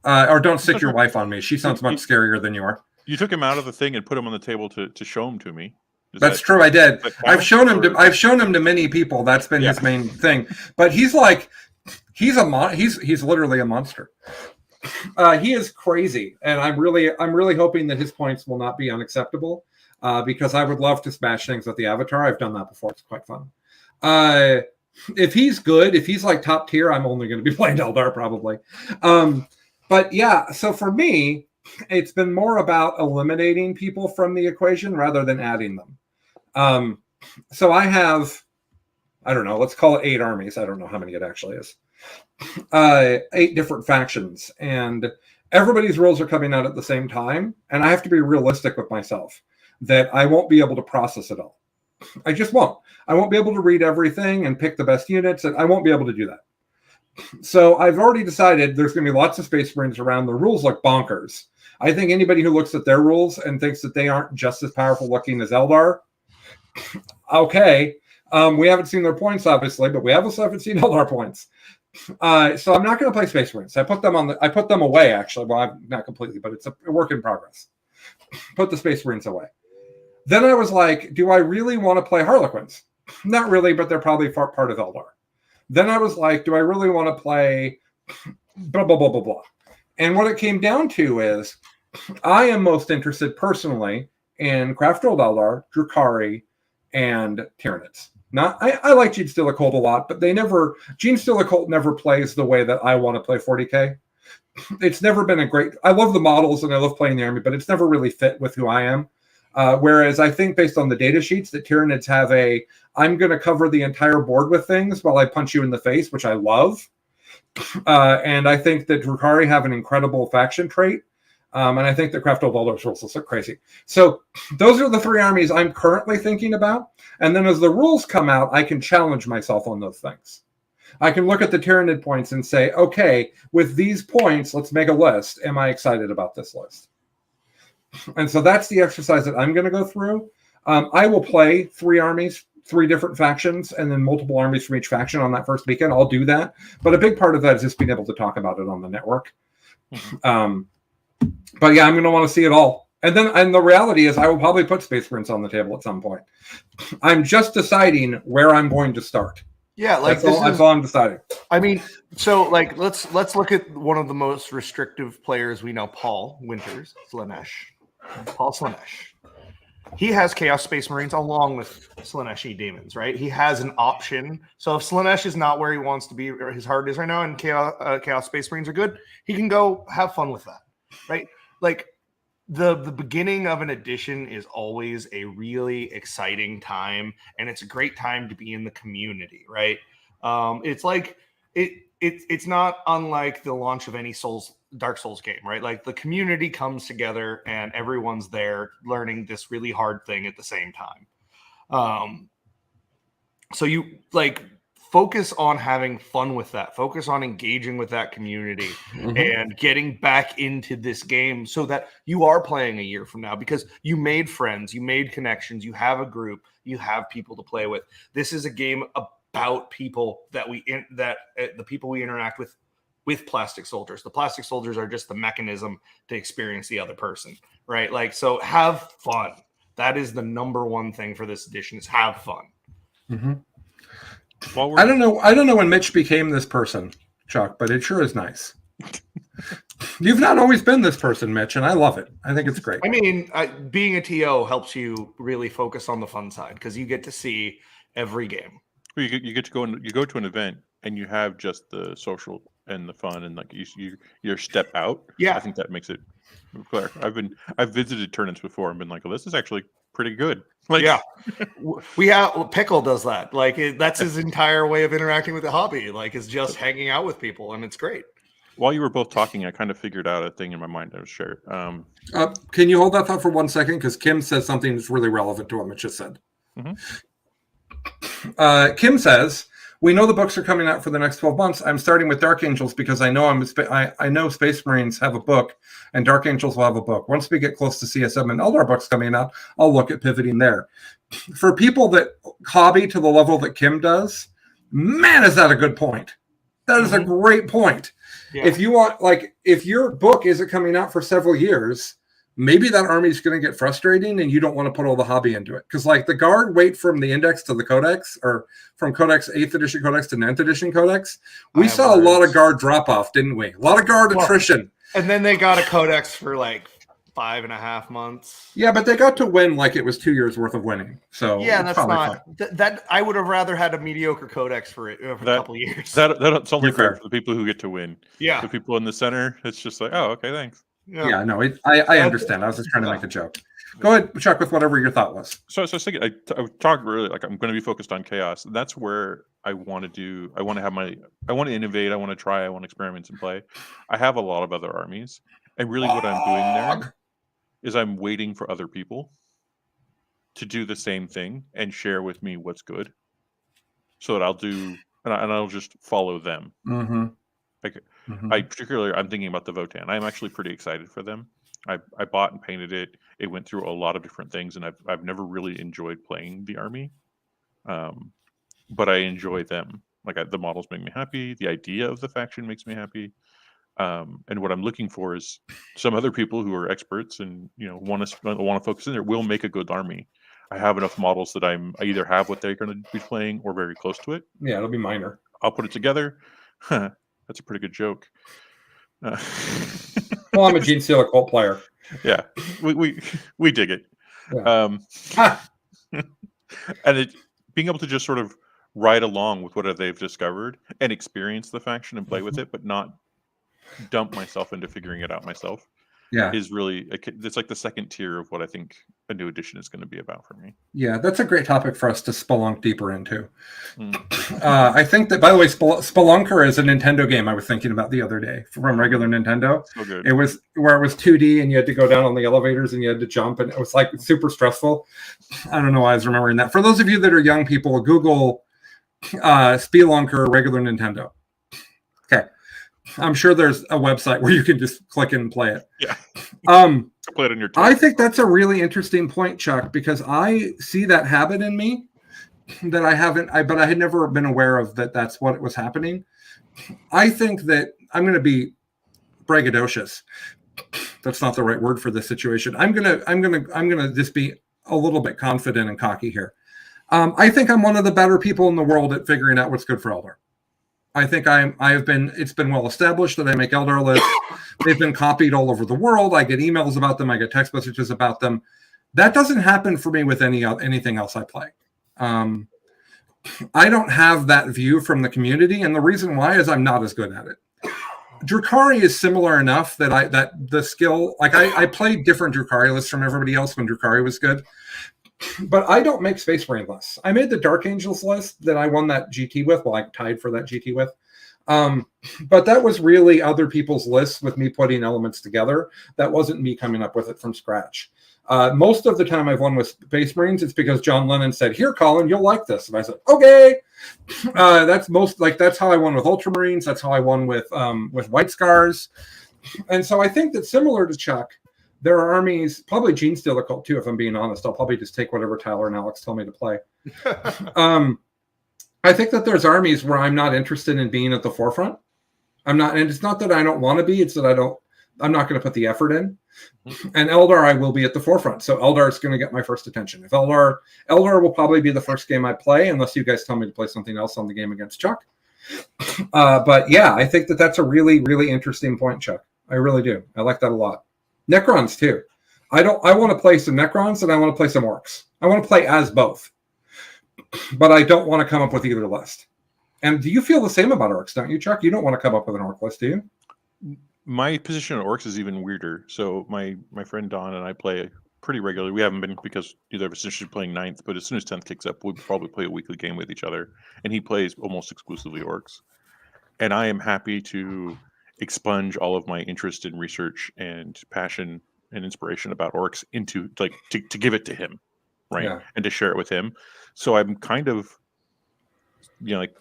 Or don't stick your wife on me. She sounds much scarier than you are. You took him out of the thing and put him on the table to show him to me. That's true. I did. I've shown him to many people. That's been his main thing. But he's like, he's literally a monster. He is crazy, and I'm really hoping that his points will not be unacceptable. Because I would love to smash things with the Avatar. I've done that before. It's quite fun. If he's good, if he's like top tier, I'm only going to be playing Eldar probably. But yeah, so for me, it's been more about eliminating people from the equation rather than adding them. So I have, I don't know, let's call it 8 armies. I don't know how many it actually is. 8 different factions, and everybody's rules are coming out at the same time. And I have to be realistic with myself that I won't be able to process it all. I just won't. I won't be able to read everything and pick the best units, and I won't be able to do that. So I've already decided there's going to be lots of Space Marines around. The rules look bonkers. I think anybody who looks at their rules and thinks that they aren't just as powerful looking as Eldar, okay. We haven't seen their points, obviously, but we also haven't seen Eldar points. So I'm not going to play Space Marines. I put them away, actually. Well, I'm not completely, but it's a work in progress. Put the Space Marines away. Then I was like, do I really want to play Harlequins? Not really, but they're probably part of Eldar. Then I was like, do I really want to play blah, blah, blah, blah, blah. And what it came down to is I am most interested personally in Craft World Eldar, Drukhari, and Tyranids. I like Gene Stealer Cult a lot, but Gene Stealer Cult never plays the way that I want to play 40K. It's never been I love the models and I love playing the army, but it's never really fit with who I am. Whereas I think based on the data sheets that Tyranids have I'm going to cover the entire board with things while I punch you in the face, which I love. And I think that Drukhari have an incredible faction trait. And I think the Craft of Eldar rules are so crazy. So those are the 3 armies I'm currently thinking about. And then as the rules come out, I can challenge myself on those things. I can look at the Tyranid points and say, okay, with these points, let's make a list. Am I excited about this list? And so that's the exercise that I'm going to go through. I will play 3 armies, 3 different factions, and then multiple armies from each faction on that first weekend. I'll do that. But a big part of that is just being able to talk about it on the network. But yeah, I'm going to want to see it all. And the reality is I will probably put Space Marines on the table at some point. I'm just deciding where I'm going to start. Yeah, like that's all I'm deciding. I mean, so like let's look at one of the most restrictive players we know, Paul Winters, Slaanesh. Paul Slaanesh. He has Chaos Space Marines along with Slaaneshi Demons, right? He has an option. So if Slaanesh is not where he wants to be, or his heart is right now, and Chaos Space Marines are good, he can go have fun with that, right? Like the beginning of an edition is always a really exciting time, and it's a great time to be in the community, right? It's like it's not unlike the launch of any Dark Souls game, right? Like the community comes together and everyone's there learning this really hard thing at the same time. So you like focus on having fun with that, focus on engaging with that community and getting back into this game so that you are playing a year from now because you made friends, you made connections, you have a group, you have people to play with. This is a game about people that the people we interact with plastic soldiers. The plastic soldiers are just the mechanism to experience the other person, right? Like, so have fun. That is the number one thing for this edition is have fun. I don't know when Mitch became this person, Chuck, but it sure is nice. You've not always been this person, Mitch, and I love it. I think it's great. I mean, being a TO helps you really focus on the fun side because you get to see every game. Well, you get to go to an event and you have just the social and the fun and like you step out. Yeah, I think that makes it Claire, I've visited tournaments before and been like, "Oh, this is actually pretty good." Like, yeah, we have Pickle does that. Like that's his entire way of interacting with the hobby. Like is just hanging out with people, and it's great. While you were both talking, I kind of figured out a thing in my mind I was share. Can you hold that thought for 1 second? Because Kim says something that's really relevant to what Mitch just said. Mm-hmm. Kim says, "We know the books are coming out for the next 12 months. I'm starting with Dark Angels because I know I know Space Marines have a book, and Dark Angels will have a book. Once we get close to CSM and Eldar books coming out, I'll look at pivoting there." For people that hobby to the level that Kim does, man, is that a good point? That is a great point. Yeah. If you want, like, if your book isn't coming out for several years, maybe that army is going to get frustrating and you don't want to put all the hobby into it. Because, like, the Guard wait from the Index to the Codex, or from Codex 8th edition Codex to 9th edition Codex. We saw a lot of Guard drop off, didn't we? A lot of Guard attrition. And then they got a Codex for like 5.5 months. Yeah, but they got to win like it was 2 years worth of winning. So yeah, that's not that. I would have rather had a mediocre Codex for a couple of years. That's only fair for the people who get to win. Yeah, the people in the center, it's just like, oh, okay, thanks. Yeah, no, I understand. I was just trying to make a joke. Go ahead, Chuck, with whatever your thought was. So I was thinking, I talked really like I'm going to be focused on chaos. That's where I want to do. I want to innovate. I want to try. I want to experiment and play. I have a lot of other armies, and really, what I'm doing there is I'm waiting for other people to do the same thing and share with me what's good, so that I'll do, and I'll just follow them. Mm-hmm. Like, I'm thinking about the Votan. I'm actually pretty excited for them. I bought and painted it. It went through a lot of different things, and I've never really enjoyed playing the army, but I enjoy them. Like, the models make me happy. The idea of the faction makes me happy. And what I'm looking for is some other people who are experts and want to focus in there will make a good army. I have enough models that I either have what they're going to be playing or very close to it. Yeah, it'll be minor. I'll put it together. That's a pretty good joke. Well, I'm a Gene Stealer cult player. Yeah, we dig it. Yeah. And being able to just sort of ride along with what they've discovered and experience the faction and play with it, but not dump myself into figuring it out myself. Yeah, is really, it's like the second tier of what I think a new edition is going to be about for me. Yeah, that's a great topic for us to spelunk deeper into. I think that, by the way, Spelunker is a Nintendo game I was thinking about the other day from regular Nintendo. So good. It was where it was 2D and you had to go down on the elevators and you had to jump, and it was like super stressful. I don't know why I was remembering that. For those of you that are young people, Google Spelunker regular Nintendo. Okay. I'm sure there's a website where you can just click and play it. Yeah. Play it on your I think that's a really interesting point, Chuck, because I see that habit in me that but I had never been aware of that's what was happening. I think that I'm going to be braggadocious. That's not the right word for this situation. I'm going to just be a little bit confident and cocky here. I think I'm one of the better people in the world at figuring out what's good for Eldar. I think it's been well established that I make Eldar lists. They've been copied all over the world. I get emails about them. I get text messages about them. That doesn't happen for me with anything else I play. I don't have that view from the community, and the reason why is I'm not as good at it. Drukhari is similar enough that the skill, like I played different Drukhari lists from everybody else when Drukhari was good. But I don't make Space Marine lists. I made the Dark Angels list that I won that GT with. Well, I tied for that GT with. But that was really other people's lists with me putting elements together. That wasn't me coming up with it from scratch. Most of the time I've won with Space Marines, it's because John Lennon said, "Here, Colin, you'll like this." And I said, "Okay." That's how I won with Ultramarines. That's how I won with White Scars. And so I think that, similar to Chuck, there are armies, probably Gene Stealer cult too, if I'm being honest. I'll probably just take whatever Tyler and Alex tell me to play. I think that there's armies where I'm not interested in being at the forefront. And it's not that I don't want to be, it's that I'm not going to put the effort in. And Eldar, I will be at the forefront. So Eldar is going to get my first attention. If Eldar will probably be the first game I play, unless you guys tell me to play something else on the game against Chuck. But yeah, I think that's a really, really interesting point, Chuck. I really do. I like that a lot. Necrons too. I want to play some Necrons and I want to play some Orcs. I want to play as both, but I don't want to come up with either list. And do you feel the same about Orcs, don't you, Chuck? You don't want to come up with an Orc list, do you? My position on orcs is even weirder. So my friend Don and I play pretty regularly. We haven't been because neither of us is interested in playing 9th, but as soon as 10th kicks up, we'll probably play a weekly game with each other. And he plays almost exclusively orcs. And I am happy to expunge all of my interest in research and passion and inspiration about orcs into like to give it to him, right? Yeah. And to share it with him. So I'm kind of, like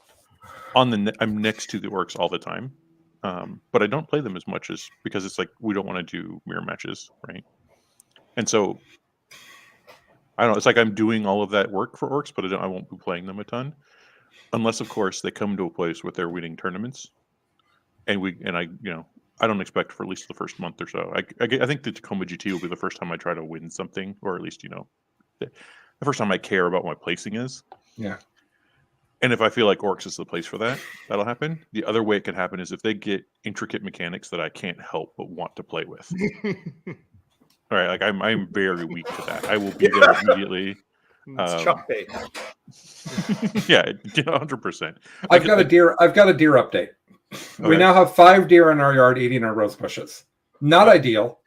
I'm next to the orcs all the time. But I don't play them as much as because it's like we don't want to do mirror matches, right? And so I don't know. It's like I'm doing all of that work for orcs, but I won't be playing them a ton, unless of course they come to a place where they're winning tournaments, and I I don't expect for at least the first month or so. I think the Tacoma GT will be the first time I try to win something, or at least the first time I care about what my placing is. Yeah. And if I feel like orcs is the place for that, that'll happen. The other way it can happen is if they get intricate mechanics that I can't help but want to play with. All right, like I'm very weak to that. I will be there immediately. It's chuck bait. Yeah, 100%. I've got a deer update. Okay. We now have 5 deer in our yard eating our rose bushes. Not ideal,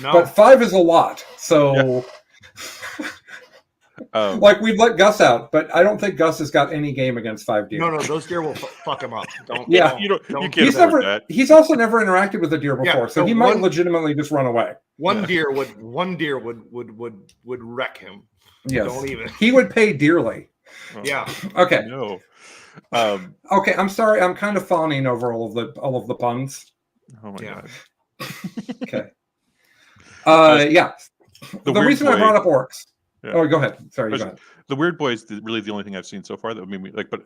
but 5 is a lot. So. Yeah. Like we'd let Gus out, but I don't think Gus has got any game against 5 deer. No, those deer will fuck him up. Don't. Yeah, you can't he's he's also never interacted with a deer before, so he might legitimately just run away. One deer would wreck him. Yes, don't even. He would pay dearly. Yeah. Okay. No. Okay, I'm sorry. I'm kind of fawning over all of the puns. Oh my god. Okay. Yeah. The reason I brought up orcs. Yeah. Oh, go ahead. Sorry, go ahead. The Weird Boy is really the only thing I've seen so far that made me like. But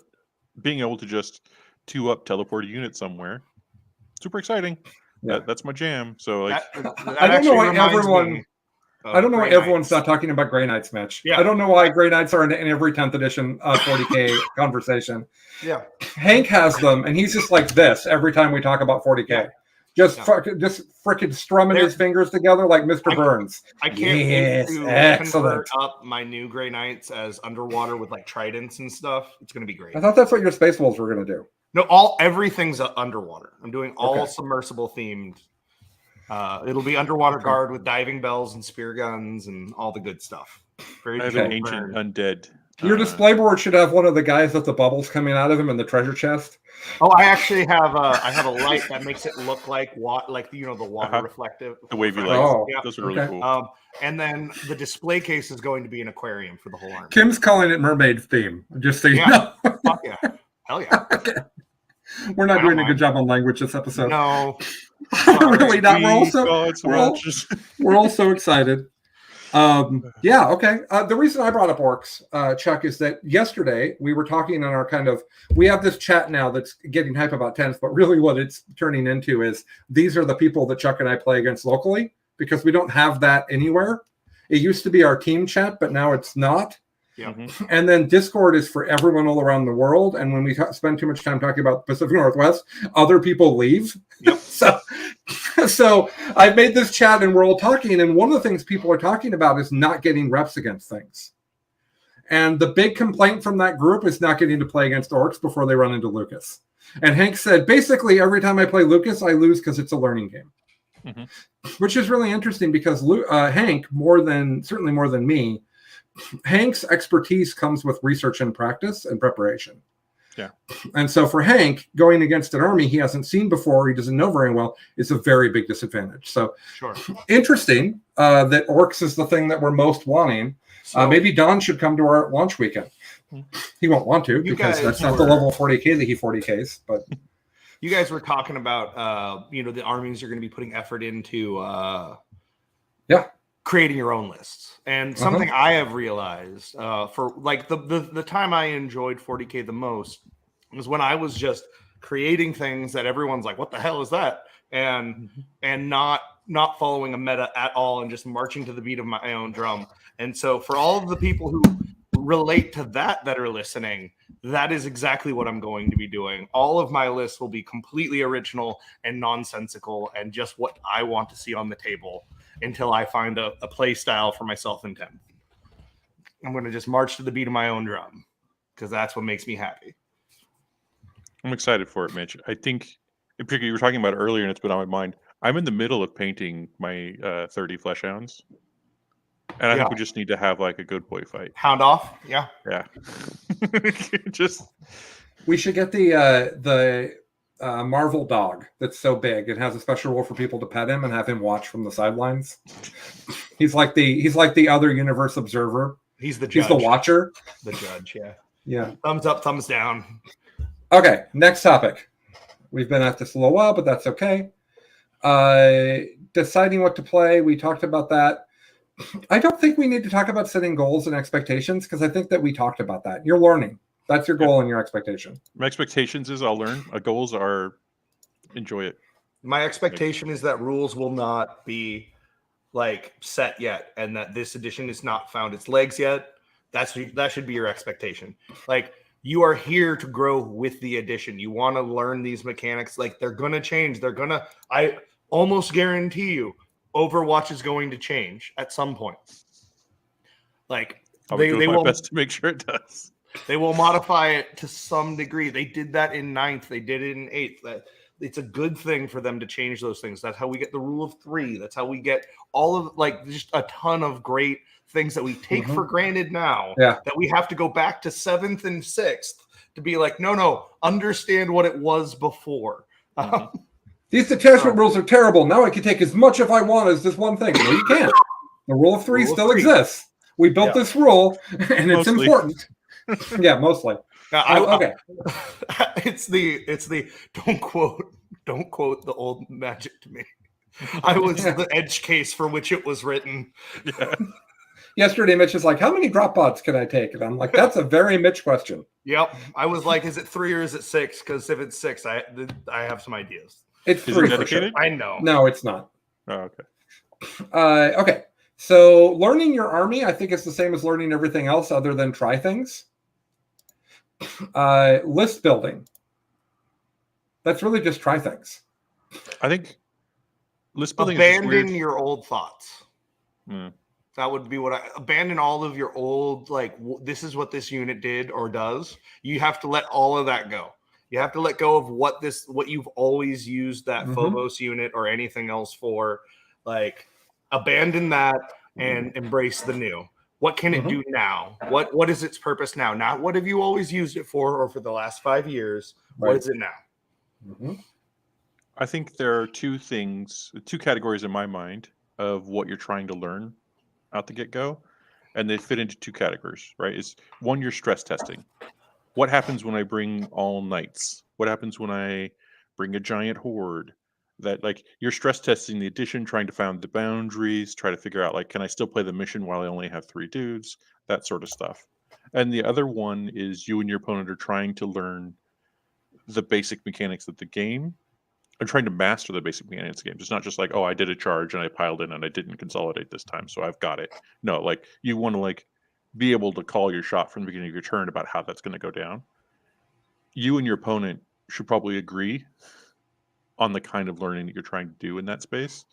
being able to just 2-up teleport a unit somewhere, super exciting. Yeah. That's my jam. So like, I don't know why everyone. I don't know why everyone's not talking about Grey Knights match. Yeah. I don't know why Grey Knights are in every 10th edition 40K conversation. Yeah. Hank has them, and he's just like this every time we talk about 40K. Yeah. Just freaking strumming his fingers together like Mr. Burns. I can't wait to convert up my new Grey Knights as underwater with like tridents and stuff. It's going to be great. I thought that's what your Space Wolves were going to do. No, everything's underwater. I'm doing all submersible themed. It'll be underwater guard with diving bells and spear guns and all the good stuff. I have an ancient undead. Your display board should have one of the guys with the bubbles coming out of him in the treasure chest. Oh, I actually have a light that makes it look like the water reflective. The wavy lights. Oh, yeah. Those are really cool. And then the display case is going to be an aquarium for the whole army. Kim's calling it mermaid theme. Just so you know. Fuck yeah. Hell yeah. Okay. We're not doing a good job on language this episode. No. Really not. We're all so excited. Yeah, okay. The reason I brought up orcs, Chuck, is that yesterday we were talking on our we have this chat now that's getting hype about 10s, but really what it's turning into is these are the people that Chuck and I play against locally because we don't have that anywhere. It used to be our team chat, but now it's not. Yeah. And then Discord is for everyone all around the world. And when we spend too much time talking about Pacific Northwest, other people leave. Yep. So I've made this chat and we're all talking. And one of the things people are talking about is not getting reps against things. And the big complaint from that group is not getting to play against orcs before they run into Lucas. And Hank said, basically, every time I play Lucas, I lose because it's a learning game, which is really interesting because Hank, certainly more than me, Hank's expertise comes with research and practice and preparation. Yeah. And so for Hank, going against an army he hasn't seen before, he doesn't know very well, is a very big disadvantage. So interesting that orcs is the thing that we're most wanting. So, maybe Don should come to our launch weekend. He won't want to because that's not the level of 40K that he 40Ks. But you guys were talking about, the armies are going to be putting effort into creating your own lists. And something I have realized for like the time I enjoyed 40K the most was when I was just creating things that everyone's like, what the hell is that? And not following a meta at all and just marching to the beat of my own drum. And so for all of the people who relate to that are listening, that is exactly what I'm going to be doing. All of my lists will be completely original and nonsensical and just what I want to see on the table until I find a play style for myself in 10th. I'm going to just march to the beat of my own drum because that's what makes me happy. I'm excited for it, Mitch. I think In particular, you were talking about it earlier, and it's been on my mind. I'm in the middle of painting my 30 Fleshhounds, and I think we just need to have like a good boy fight. Hound off, yeah. Just we should get the Marvel dog that's so big it has a special rule for people to pet him and have him watch from the sidelines. He's like the other universe observer. He's the judge. He's the watcher. The judge, yeah. Yeah. Thumbs up, thumbs down. Okay, next topic. We've been at this a little while, but that's okay. Deciding what to play, we talked about that. I don't think we need to talk about setting goals and expectations because I think that we talked about that. You're learning. That's your goal and your expectation. My expectations is I'll learn. My goals are enjoy it. My expectation is that rules will not be like set yet, and that this edition has not found its legs yet. That should be your expectation. Like, you are here to grow with the edition. You want to learn these mechanics. Like, they're gonna change. I almost guarantee you, Overwatch is going to change at some point. Like, they will best to make sure it does. They will modify it to some degree. They did that in 9th. They did it in 8th. It's a good thing for them to change those things. That's how we get the rule of 3. That's how we get all of, like, just a ton of great things that we take for granted now. Yeah. That we have to go back to 7th and 6th to be like, no, understand what it was before. These detachment rules are terrible. Now I can take as much if I want as this one thing. No, you can't. The rule of 3 still exists. We built this rule, and it's important. Yeah, mostly. Okay. It's the don't quote the old Magic to me. I was the edge case for which it was written. Yeah. Yesterday, Mitch is like, "How many drop pods can I take?" And I'm like, "That's a very Mitch question." Yep. I was like, "Is it 3 or is it 6?" Because if it's 6, I have some ideas. It's 3 for sure. I know. No, it's not. Oh, okay. Okay. So learning your army, I think, is the same as learning everything else other than try things. List building. That's really just try things. I think list building abandon your old thoughts. Mm. That would be what abandon all of your old, like, this is what this unit did or does. You have to let all of that go. You have to let go of what you've always used that Phobos unit or anything else for. Like, abandon that and embrace the new. What can it do now? What is its purpose now? Not what have you always used it for or for the last 5 years. Right. What is it now? I think there are two categories in my mind of what you're trying to learn out the get-go, and they fit into 2 categories, right? Is one, you're stress testing. What happens when I bring all knights? What happens when I bring a giant horde? That, like, you're stress testing the edition, trying to find the boundaries, try to figure out, like, can I still play the mission while I only have 3 dudes? That sort of stuff. And the other one is you and your opponent are trying to learn the basic mechanics of the game. I'm trying to master the basic mechanics of the game. It's not just like, oh, I did a charge and I piled in and I didn't consolidate this time, so I've got it. No, like, you want to, like, be able to call your shot from the beginning of your turn about how that's going to go down. You and your opponent should probably agree on the kind of learning that you're trying to do in that space,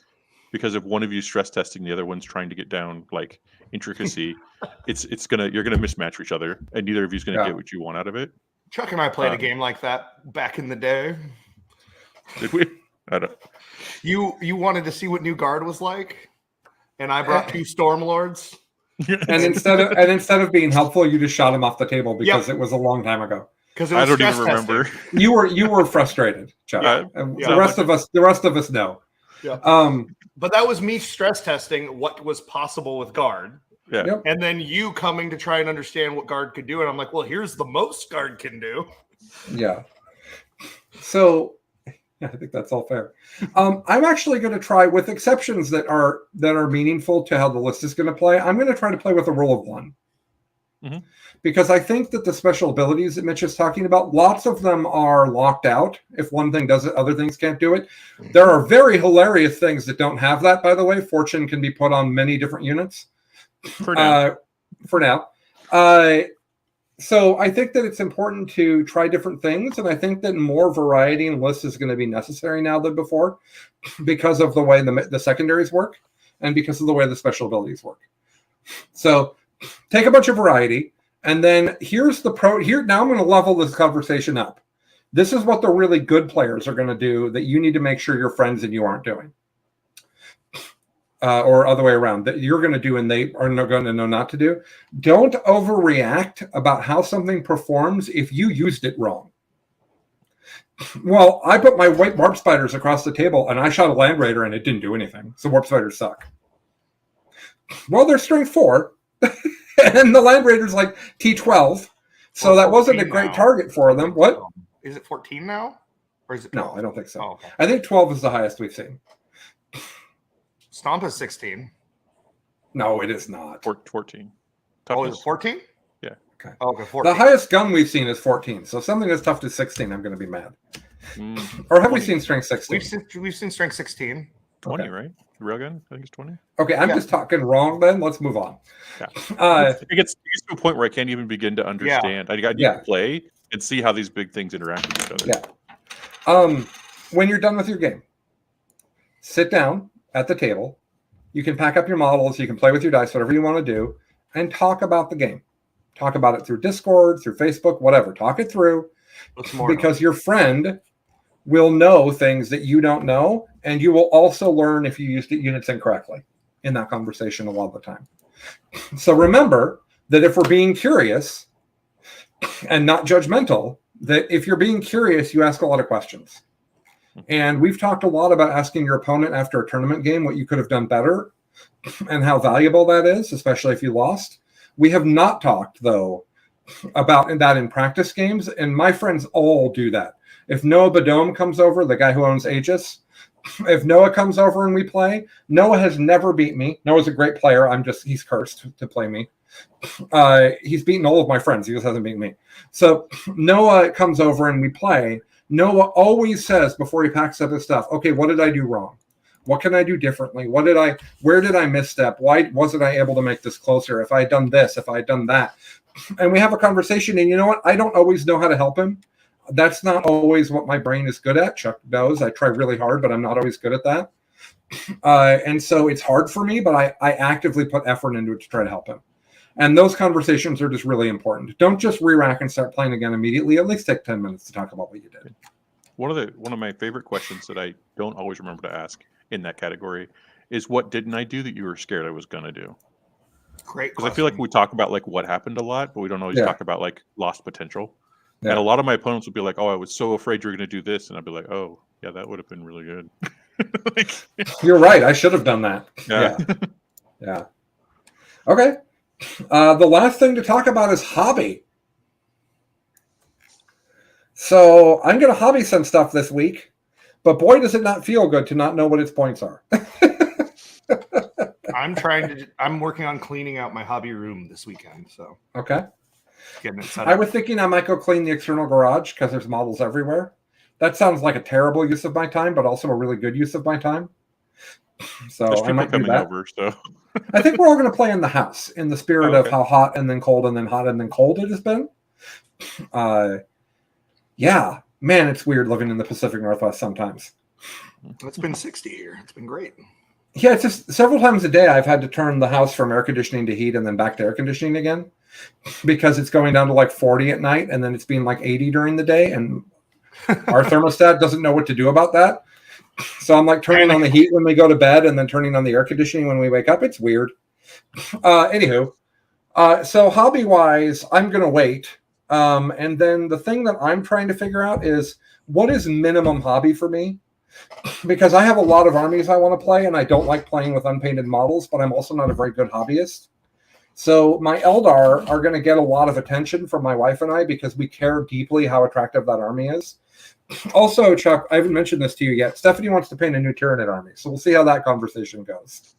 because if one of you stress testing, the other one's trying to get down, like, intricacy, you're gonna mismatch each other, and neither of you's gonna get what you want out of it. Chuck and I played a game like that back in the day. Did we? I don't. You wanted to see what New Guard was like, and I brought 2 Stormlords. And instead of being helpful, you just shot him off the table because it was a long time ago. Because I don't even remember. You were frustrated, Chuck. The rest of us know. Yeah. But that was me stress testing what was possible with Guard. Yeah. Yep. And then you coming to try and understand what Guard could do, and I'm like, well, here's the most Guard can do. Yeah. So I think that's all fair. I'm actually going to try, with exceptions that are meaningful to how the list is going to play. I'm going to try to play with a rule of 1. Because I think that the special abilities that Mitch is talking about, lots of them are locked out. If one thing does it, other things can't do it. There are very hilarious things that don't have that, by the way. Fortune can be put on many different units. For now. So I think that it's important to try different things, and I think that more variety in lists is going to be necessary now than before because of the way the secondaries work and because of the way the special abilities work. So take a bunch of variety, and then here's the pro. Here now, I'm going to level this conversation up. This is what the really good players are going to do that you need to make sure your friends and you aren't doing. Or other way around, that you're going to do and they are going to know not to do. Don't overreact about how something performs if you used it wrong. Well, I put my white warp spiders across the table and I shot a land raider and it didn't do anything. So warp spiders suck. Well, they're strength 4 and the land raider's like T12. So that wasn't a great target for them. What? Is it 14 now? Or is it 12? No, I don't think so. Oh, okay. I think 12 is the highest we've seen. Stomp is 16. No, it is not. 14. Oh, is it 14? Yeah. Okay. Oh, okay, 14. The highest gun we've seen is 14. So if something as tough as 16, I'm going to be mad. Or have 20. We seen strength 16? We've seen strength 16. 20, okay. Right? Railgun, I think it's 20. Okay, I'm just talking wrong then. Let's move on. Yeah. It gets to a point where I can't even begin to understand. I got to play and see how these big things interact with each other. Yeah. When you're done with your game, sit down at the table. You can pack up your models. You can play with your dice, whatever you want to do, and talk about the game. Talk about it through Discord, through Facebook, whatever. Talk it through because your friend will know things that you don't know, and you will also learn if you used units incorrectly in that conversation a lot of the time. So remember that if we're being curious and not judgmental, that if you're being curious, you ask a lot of questions. And we've talked a lot about asking your opponent after a tournament game what you could have done better and how valuable that is, especially if you lost. We have not talked, though, about that in practice games, and my friends all do that. If Noah Badome comes over, the guy who owns Aegis, if Noah comes over and we play, Noah has never beat me. Noah's a great player. He's cursed to play me. He's beaten all of my friends. He just hasn't beaten me. So Noah comes over and we play. Noah always says before he packs up his stuff, okay, what did I do wrong? What can I do differently? Where did I misstep? Why wasn't I able to make this closer? If I had done this, if I had done that. And we have a conversation, and you know what? I don't always know how to help him. That's not always what my brain is good at. Chuck knows. I try really hard, but I'm not always good at that. And so it's hard for me, but I actively put effort into it to try to help him. And those conversations are just really important. Don't just re-rack and start playing again immediately. At least take 10 minutes to talk about what you did. One of my favorite questions that I don't always remember to ask in that category is, what didn't I do that you were scared I was going to do? Great. Because I feel like we talk about like what happened a lot, but we don't always talk about like lost potential. Yeah. And a lot of my opponents would be like, oh, I was so afraid you were going to do this. And I'd be like, oh, yeah, that would have been really good. You're right. I should have done that. Yeah. Okay. The last thing to talk about is hobby. So I'm going to hobby some stuff this week, but boy, does it not feel good to not know what its points are. I'm working on cleaning out my hobby room this weekend. So okay. Getting it set up. I was thinking I might go clean the external garage because there's models everywhere. That sounds like a terrible use of my time, but also a really good use of my time. So I might do that. Over, so. I think we're all going to play in the house in the spirit of how hot and then cold and then hot and then cold it has been. Yeah, man, it's weird living in the Pacific Northwest sometimes. It's been 60 here. It's been great. Yeah, it's just several times a day I've had to turn the house from air conditioning to heat and then back to air conditioning again because it's going down to like 40 at night and then it's being like 80 during the day, and our thermostat doesn't know what to do about that. So I'm like turning on the heat when we go to bed and then turning on the air conditioning when we wake up. It's weird. Anywho, so hobby-wise, I'm going to wait. And then the thing that I'm trying to figure out is what is minimum hobby for me? Because I have a lot of armies I want to play, and I don't like playing with unpainted models, but I'm also not a very good hobbyist. So my Eldar are going to get a lot of attention from my wife and I because we care deeply how attractive that army is. Also, Chuck, I haven't mentioned this to you yet. Stephanie wants to paint a new Tyranid army, so we'll see how that conversation goes.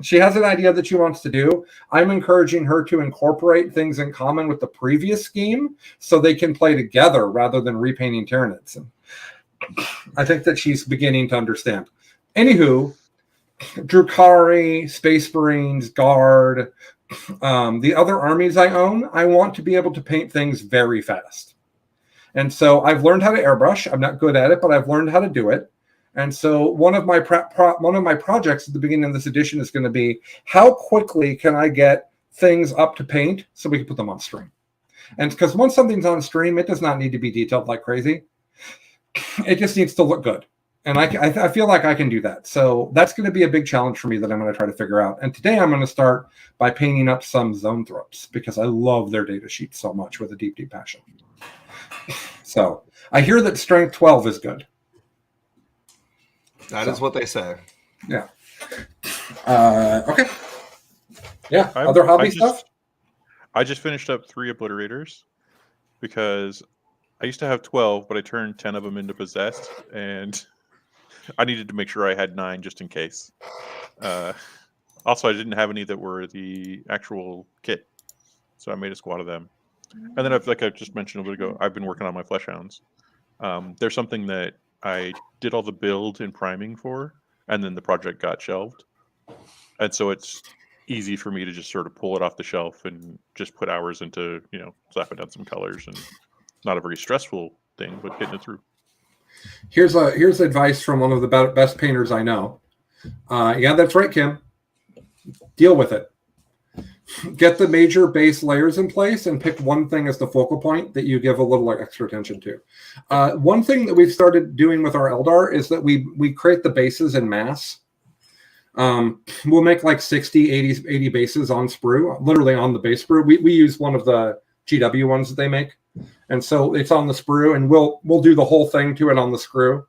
She has an idea that she wants to do. I'm encouraging her to incorporate things in common with the previous scheme so they can play together rather than repainting Tyranids. And I think that she's beginning to understand. Anywho, Drukhari, Space Marines, Guard, the other armies I own, I want to be able to paint things very fast. And so I've learned how to airbrush. I'm not good at it, but I've learned how to do it. And so one of my projects at the beginning of this edition is going to be how quickly can I get things up to paint so we can put them on stream. And because once something's on stream, it does not need to be detailed like crazy. It just needs to look good. And I feel like I can do that. So that's going to be a big challenge for me that I'm going to try to figure out. And today I'm going to start by painting up some zone throats because I love their data sheet so much with a deep, deep passion. So I hear that strength 12 is good. That is what they say. Yeah. Okay. Yeah. Other hobby stuff? I just finished up 3 obliterators because I used to have 12, but I turned 10 of them into possessed, and I needed to make sure I had 9 just in case. Also, I didn't have any that were the actual kit, so I made a squad of them. And then, like I just mentioned a bit ago, I've been working on my flesh hounds. There's something that I did all the build and priming for, and then the project got shelved. And so it's easy for me to just sort of pull it off the shelf and just put hours into, slapping down some colors, and not a very stressful thing, but getting it through. Here's advice from one of the best painters I know. Yeah, that's right, Kim. Deal with it. Get the major base layers in place and pick one thing as the focal point that you give a little extra attention to. One thing that we've started doing with our Eldar is that we create the bases in mass. We'll make like 60, 80 bases on sprue, literally on the base sprue. We use one of the GW ones that they make. And so it's on the sprue, and we'll do the whole thing to it on the sprue.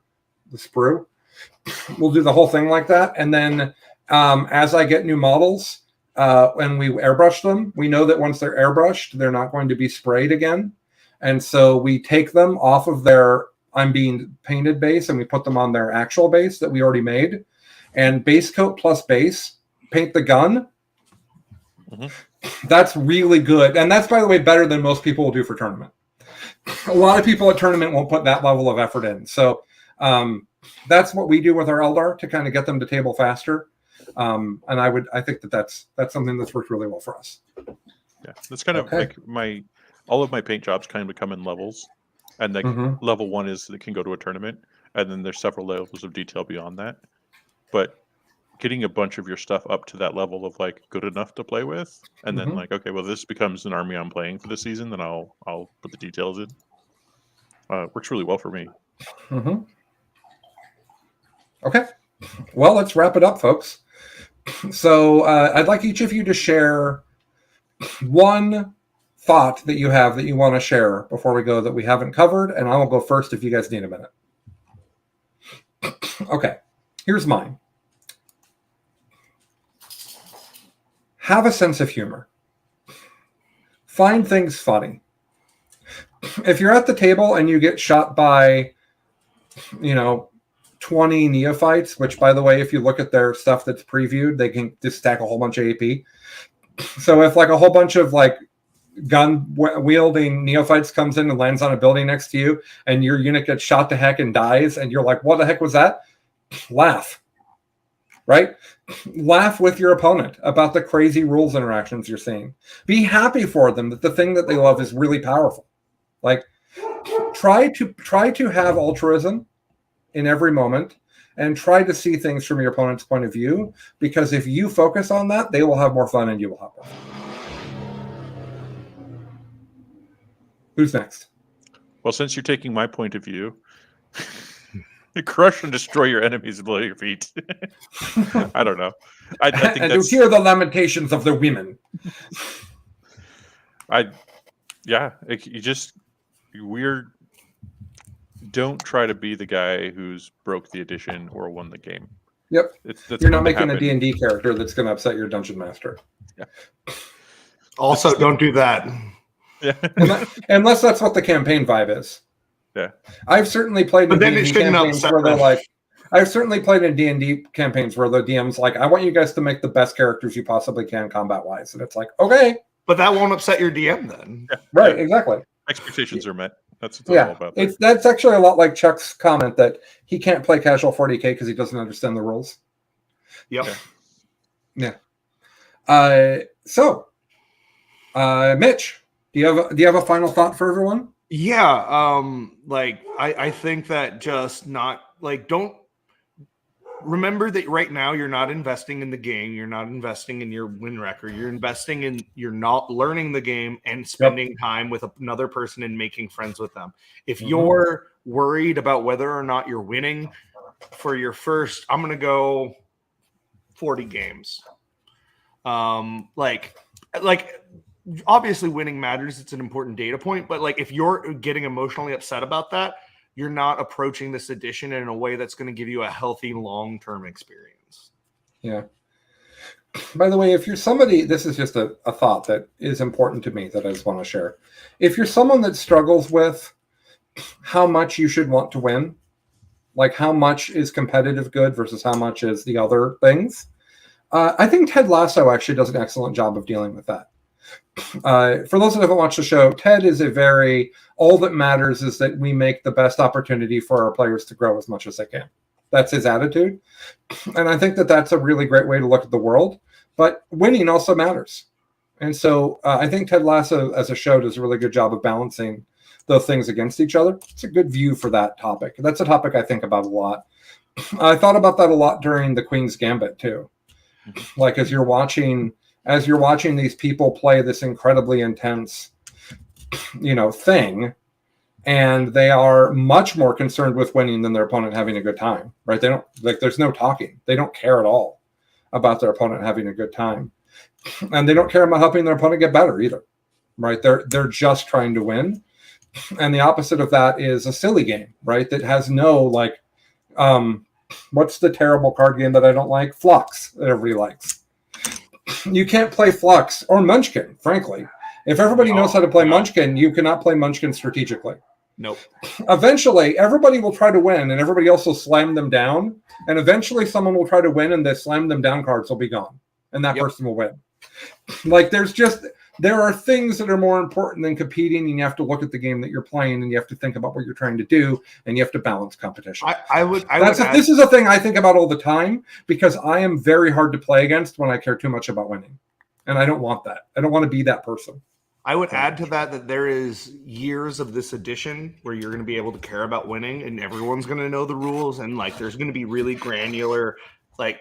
We'll do the whole thing like that. And then as I get new models, when we airbrush them, we know that once they're airbrushed, they're not going to be sprayed again. And so we take them off of their I'm being painted base, and we put them on their actual base that we already made. And base coat plus base, paint the gun. Mm-hmm. That's really good. And that's, by the way, better than most people will do for tournament. A lot of people at tournament won't put that level of effort in. So that's what we do with our Eldar to kind of get them to table faster. And I think that's something that's worked really well for us. Yeah, that's kind of like all of my paint jobs kind of come in levels, and like level 1 is that can go to a tournament, and then there's several levels of detail beyond that. But getting a bunch of your stuff up to that level of like good enough to play with, and then like, okay, well, this becomes an army I'm playing for the season, then I'll put the details in. Works really well for me. Okay, well, let's wrap it up, folks. So I'd like each of you to share one thought that you have that you want to share before we go that we haven't covered, and I will go first if you guys need a minute. Okay, here's mine. Have a sense of humor. Find things funny. If you're at the table and you get shot by, 20 neophytes, which, by the way, if you look at their stuff that's previewed, they can just stack a whole bunch of AP. So if like a whole bunch of like gun wielding neophytes comes in and lands on a building next to you, and your unit gets shot to heck and dies, and you're like, what the heck was that? Laugh. Right? Laugh with your opponent about the crazy rules interactions you're seeing. Be happy for them that the thing that they love is really powerful. Like, try to have altruism in every moment, and try to see things from your opponent's point of view, because if you focus on that, they will have more fun and you will have more fun. Who's next? Well, since you're taking my point of view, crush and destroy your enemies below your feet. I don't know. I think and to hear the lamentations of the women. Don't try to be the guy who's broke the edition or won the game. Yep. You're not making a D&D character that's going to upset your dungeon master. Yeah. Also, don't do that. Yeah. Unless that's what the campaign vibe is. Yeah. I've certainly played in D&D campaigns where they're like, I've certainly played in D&D campaigns where the DM's like, I want you guys to make the best characters you possibly can combat-wise. And it's like, okay. But that won't upset your DM then. Yeah. Right, exactly. Expectations are met. That's what it's all about. That's actually a lot like Chuck's comment that he can't play casual 40K because he doesn't understand the rules. Yep. Yeah. So, Mitch, do you have a final thought for everyone? Yeah. I think that just not like remember that right now you're not investing in the game. You're not investing in your win record. You're not learning the game and spending time with another person and making friends with them. If you're worried about whether or not you're winning for your first, I'm going to go 40 games. Like obviously winning matters. It's an important data point, but like if you're getting emotionally upset about that, you're not approaching this edition in a way that's going to give you a healthy long-term experience. Yeah. By the way, if you're somebody, this is just a thought that is important to me that I just want to share. If you're someone that struggles with how much you should want to win, like how much is competitive good versus how much is the other things, I think Ted Lasso actually does an excellent job of dealing with that. For those that haven't watched the show, Ted is all that matters is that we make the best opportunity for our players to grow as much as they can. That's his attitude. And I think that that's a really great way to look at the world. But winning also matters. And so I think Ted Lasso as a show does a really good job of balancing those things against each other. It's a good view for that topic. That's a topic I think about a lot. I thought about that a lot during the Queen's Gambit too. Like as you're watching these people play this incredibly intense, thing, and they are much more concerned with winning than their opponent having a good time, right? They don't there's no talking. They don't care at all about their opponent having a good time. And they don't care about helping their opponent get better either, right? They're just trying to win. And the opposite of that is a silly game, right? That has no what's the terrible card game that I don't like? Flux, that everybody likes. You can't play Flux or Munchkin, frankly. If everybody knows how to play Munchkin, you cannot play Munchkin strategically. Nope. Eventually, everybody will try to win, and everybody else will slam them down. And eventually, someone will try to win, and the slam them down cards will be gone, and that person will win. Like there are things that are more important than competing, and you have to look at the game that you're playing, and you have to think about what you're trying to do, and you have to balance competition. This is a thing I think about all the time because I am very hard to play against when I care too much about winning, and I don't want that. I don't want to be that person. I would add to that there is years of this edition where you're going to be able to care about winning, and everyone's going to know the rules, and there's going to be really granular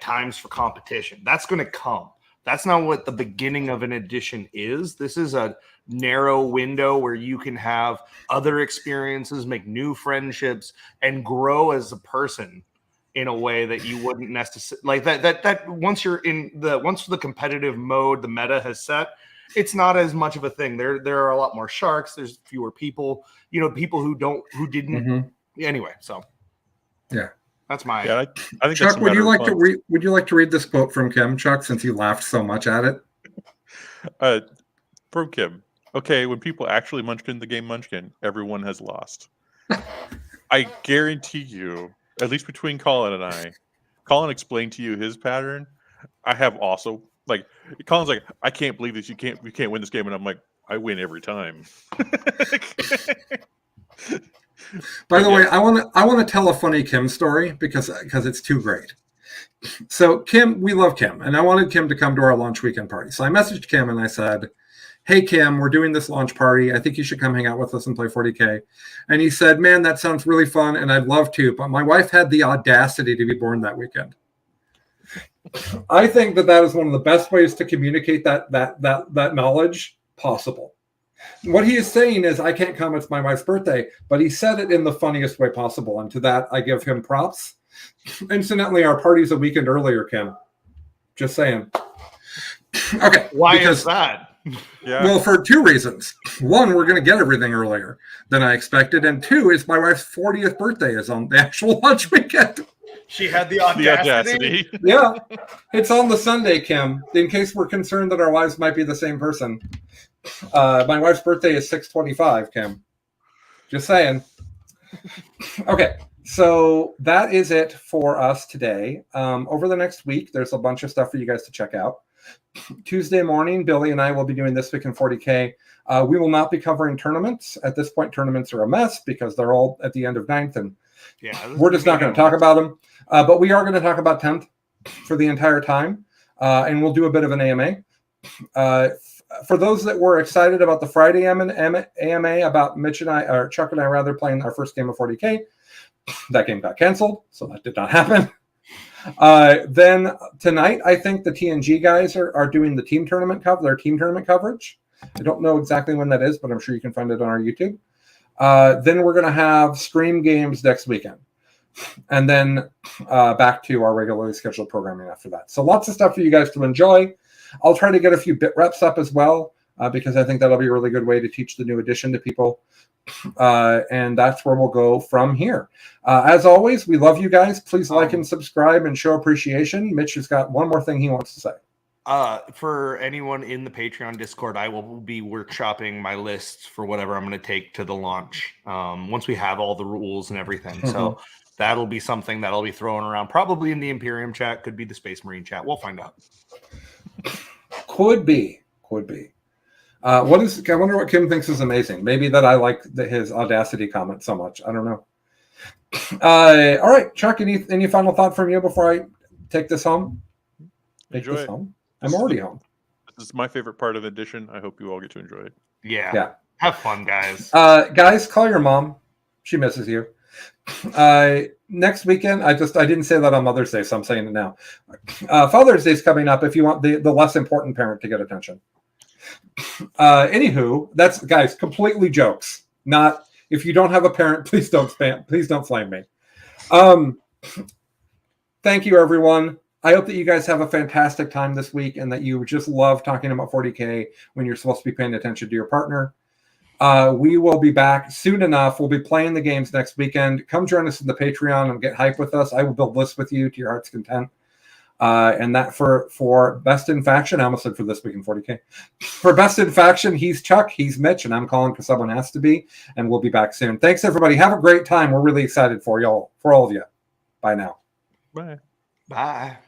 times for competition. That's going to come. That's not what the beginning of an edition is. This is a narrow window where you can have other experiences, make new friendships, and grow as a person in a way that you wouldn't necessarily that once the competitive mode, the meta has set, it's not as much of a thing. There are a lot more sharks. There's fewer people, people who didn't. Anyway, so yeah. That's my. Yeah, I think. Chuck, would you like to read this quote from Kim, Chuck, since you laughed so much at it? From Kim. Okay, when people actually Munchkin the game Munchkin, everyone has lost. I guarantee you, at least between Colin and I, Colin explained to you his pattern. I have also Colin's like, I can't believe this. You can't win this game, and I'm like, I win every time. By the way, I want to tell a funny Kim story because it's too great. So Kim, we love Kim, and I wanted Kim to come to our launch weekend party. So I messaged Kim and I said, "Hey Kim, we're doing this launch party. I think you should come hang out with us and play 40K." And he said, "Man, that sounds really fun, and I'd love to, but my wife had the audacity to be born that weekend." I think that is one of the best ways to communicate that knowledge possible. What he is saying is, I can't come, it's my wife's birthday, but he said it in the funniest way possible. And to that, I give him props. Incidentally, our party's a weekend earlier, Kim. Just saying. Okay. Why is that? Yeah. Well, for two reasons. One, we're going to get everything earlier than I expected. And two, is my wife's 40th birthday is on the actual launch weekend. She had the audacity. Yeah. It's on the Sunday, Kim, in case we're concerned that our wives might be the same person. My wife's birthday is 6/25, Kim. Just saying. Okay, so that is it for us today. Over the next week, there's a bunch of stuff for you guys to check out. Tuesday morning, Billy and I will be doing This Week in 40K. We will not be covering tournaments. At this point, tournaments are a mess because they're all at the end of 9th, and we're just not going to talk about them. But we are going to talk about 10th for the entire time, and we'll do a bit of an AMA. For those that were excited about the Friday AMA about Mitch and I, or Chuck and I rather, playing our first game of 40K, that game got canceled, so that did not happen. Then tonight, I think the TNG guys are doing the team tournament their team tournament coverage. I don't know exactly when that is, but I'm sure you can find it on our YouTube. Then we're going to have stream games next weekend. And then back to our regularly scheduled programming after that. So lots of stuff for you guys to enjoy. I'll try to get a few bit reps up as well, because I think that'll be a really good way to teach the new edition to people. And that's where we'll go from here. As always, we love you guys. Please like and subscribe and show appreciation. Mitch has got one more thing he wants to say. For anyone in the Patreon Discord, I will be workshopping my lists for whatever I'm going to take to the launch once we have all the rules and everything. So that'll be something that I'll be throwing around, probably in the Imperium chat, could be the Space Marine chat. We'll find out. Could be. I wonder what Kim thinks is amazing. Maybe that I like his Audacity comment so much. I don't know. All right, Chuck, any final thought from you before I take this home? Enjoy it. Home? I'm already home. This is my favorite part of the edition. I hope you all get to enjoy it. Yeah. Have fun, guys. Guys, call your mom. She misses you. Next weekend, I didn't say that on Mother's Day, so I'm saying it now. Father's Day is coming up if you want the less important parent to get attention. Anywho, that's, guys, completely jokes. Not, if you don't have a parent, please don't flame me. Thank you, everyone. I hope that you guys have a fantastic time this week and that you just love talking about 40K when you're supposed to be paying attention to your partner. We will be back soon enough. We'll be playing the games next weekend. Come join us in the Patreon and get hype with us. I will build lists with you to your heart's content. And that for Best in Faction, I almost said for this week in 40K. For Best in Faction, he's Chuck, he's Mitch, and I'm calling because someone has to be. And we'll be back soon. Thanks, everybody. Have a great time. We're really excited for all of you. Bye now. Bye. Bye.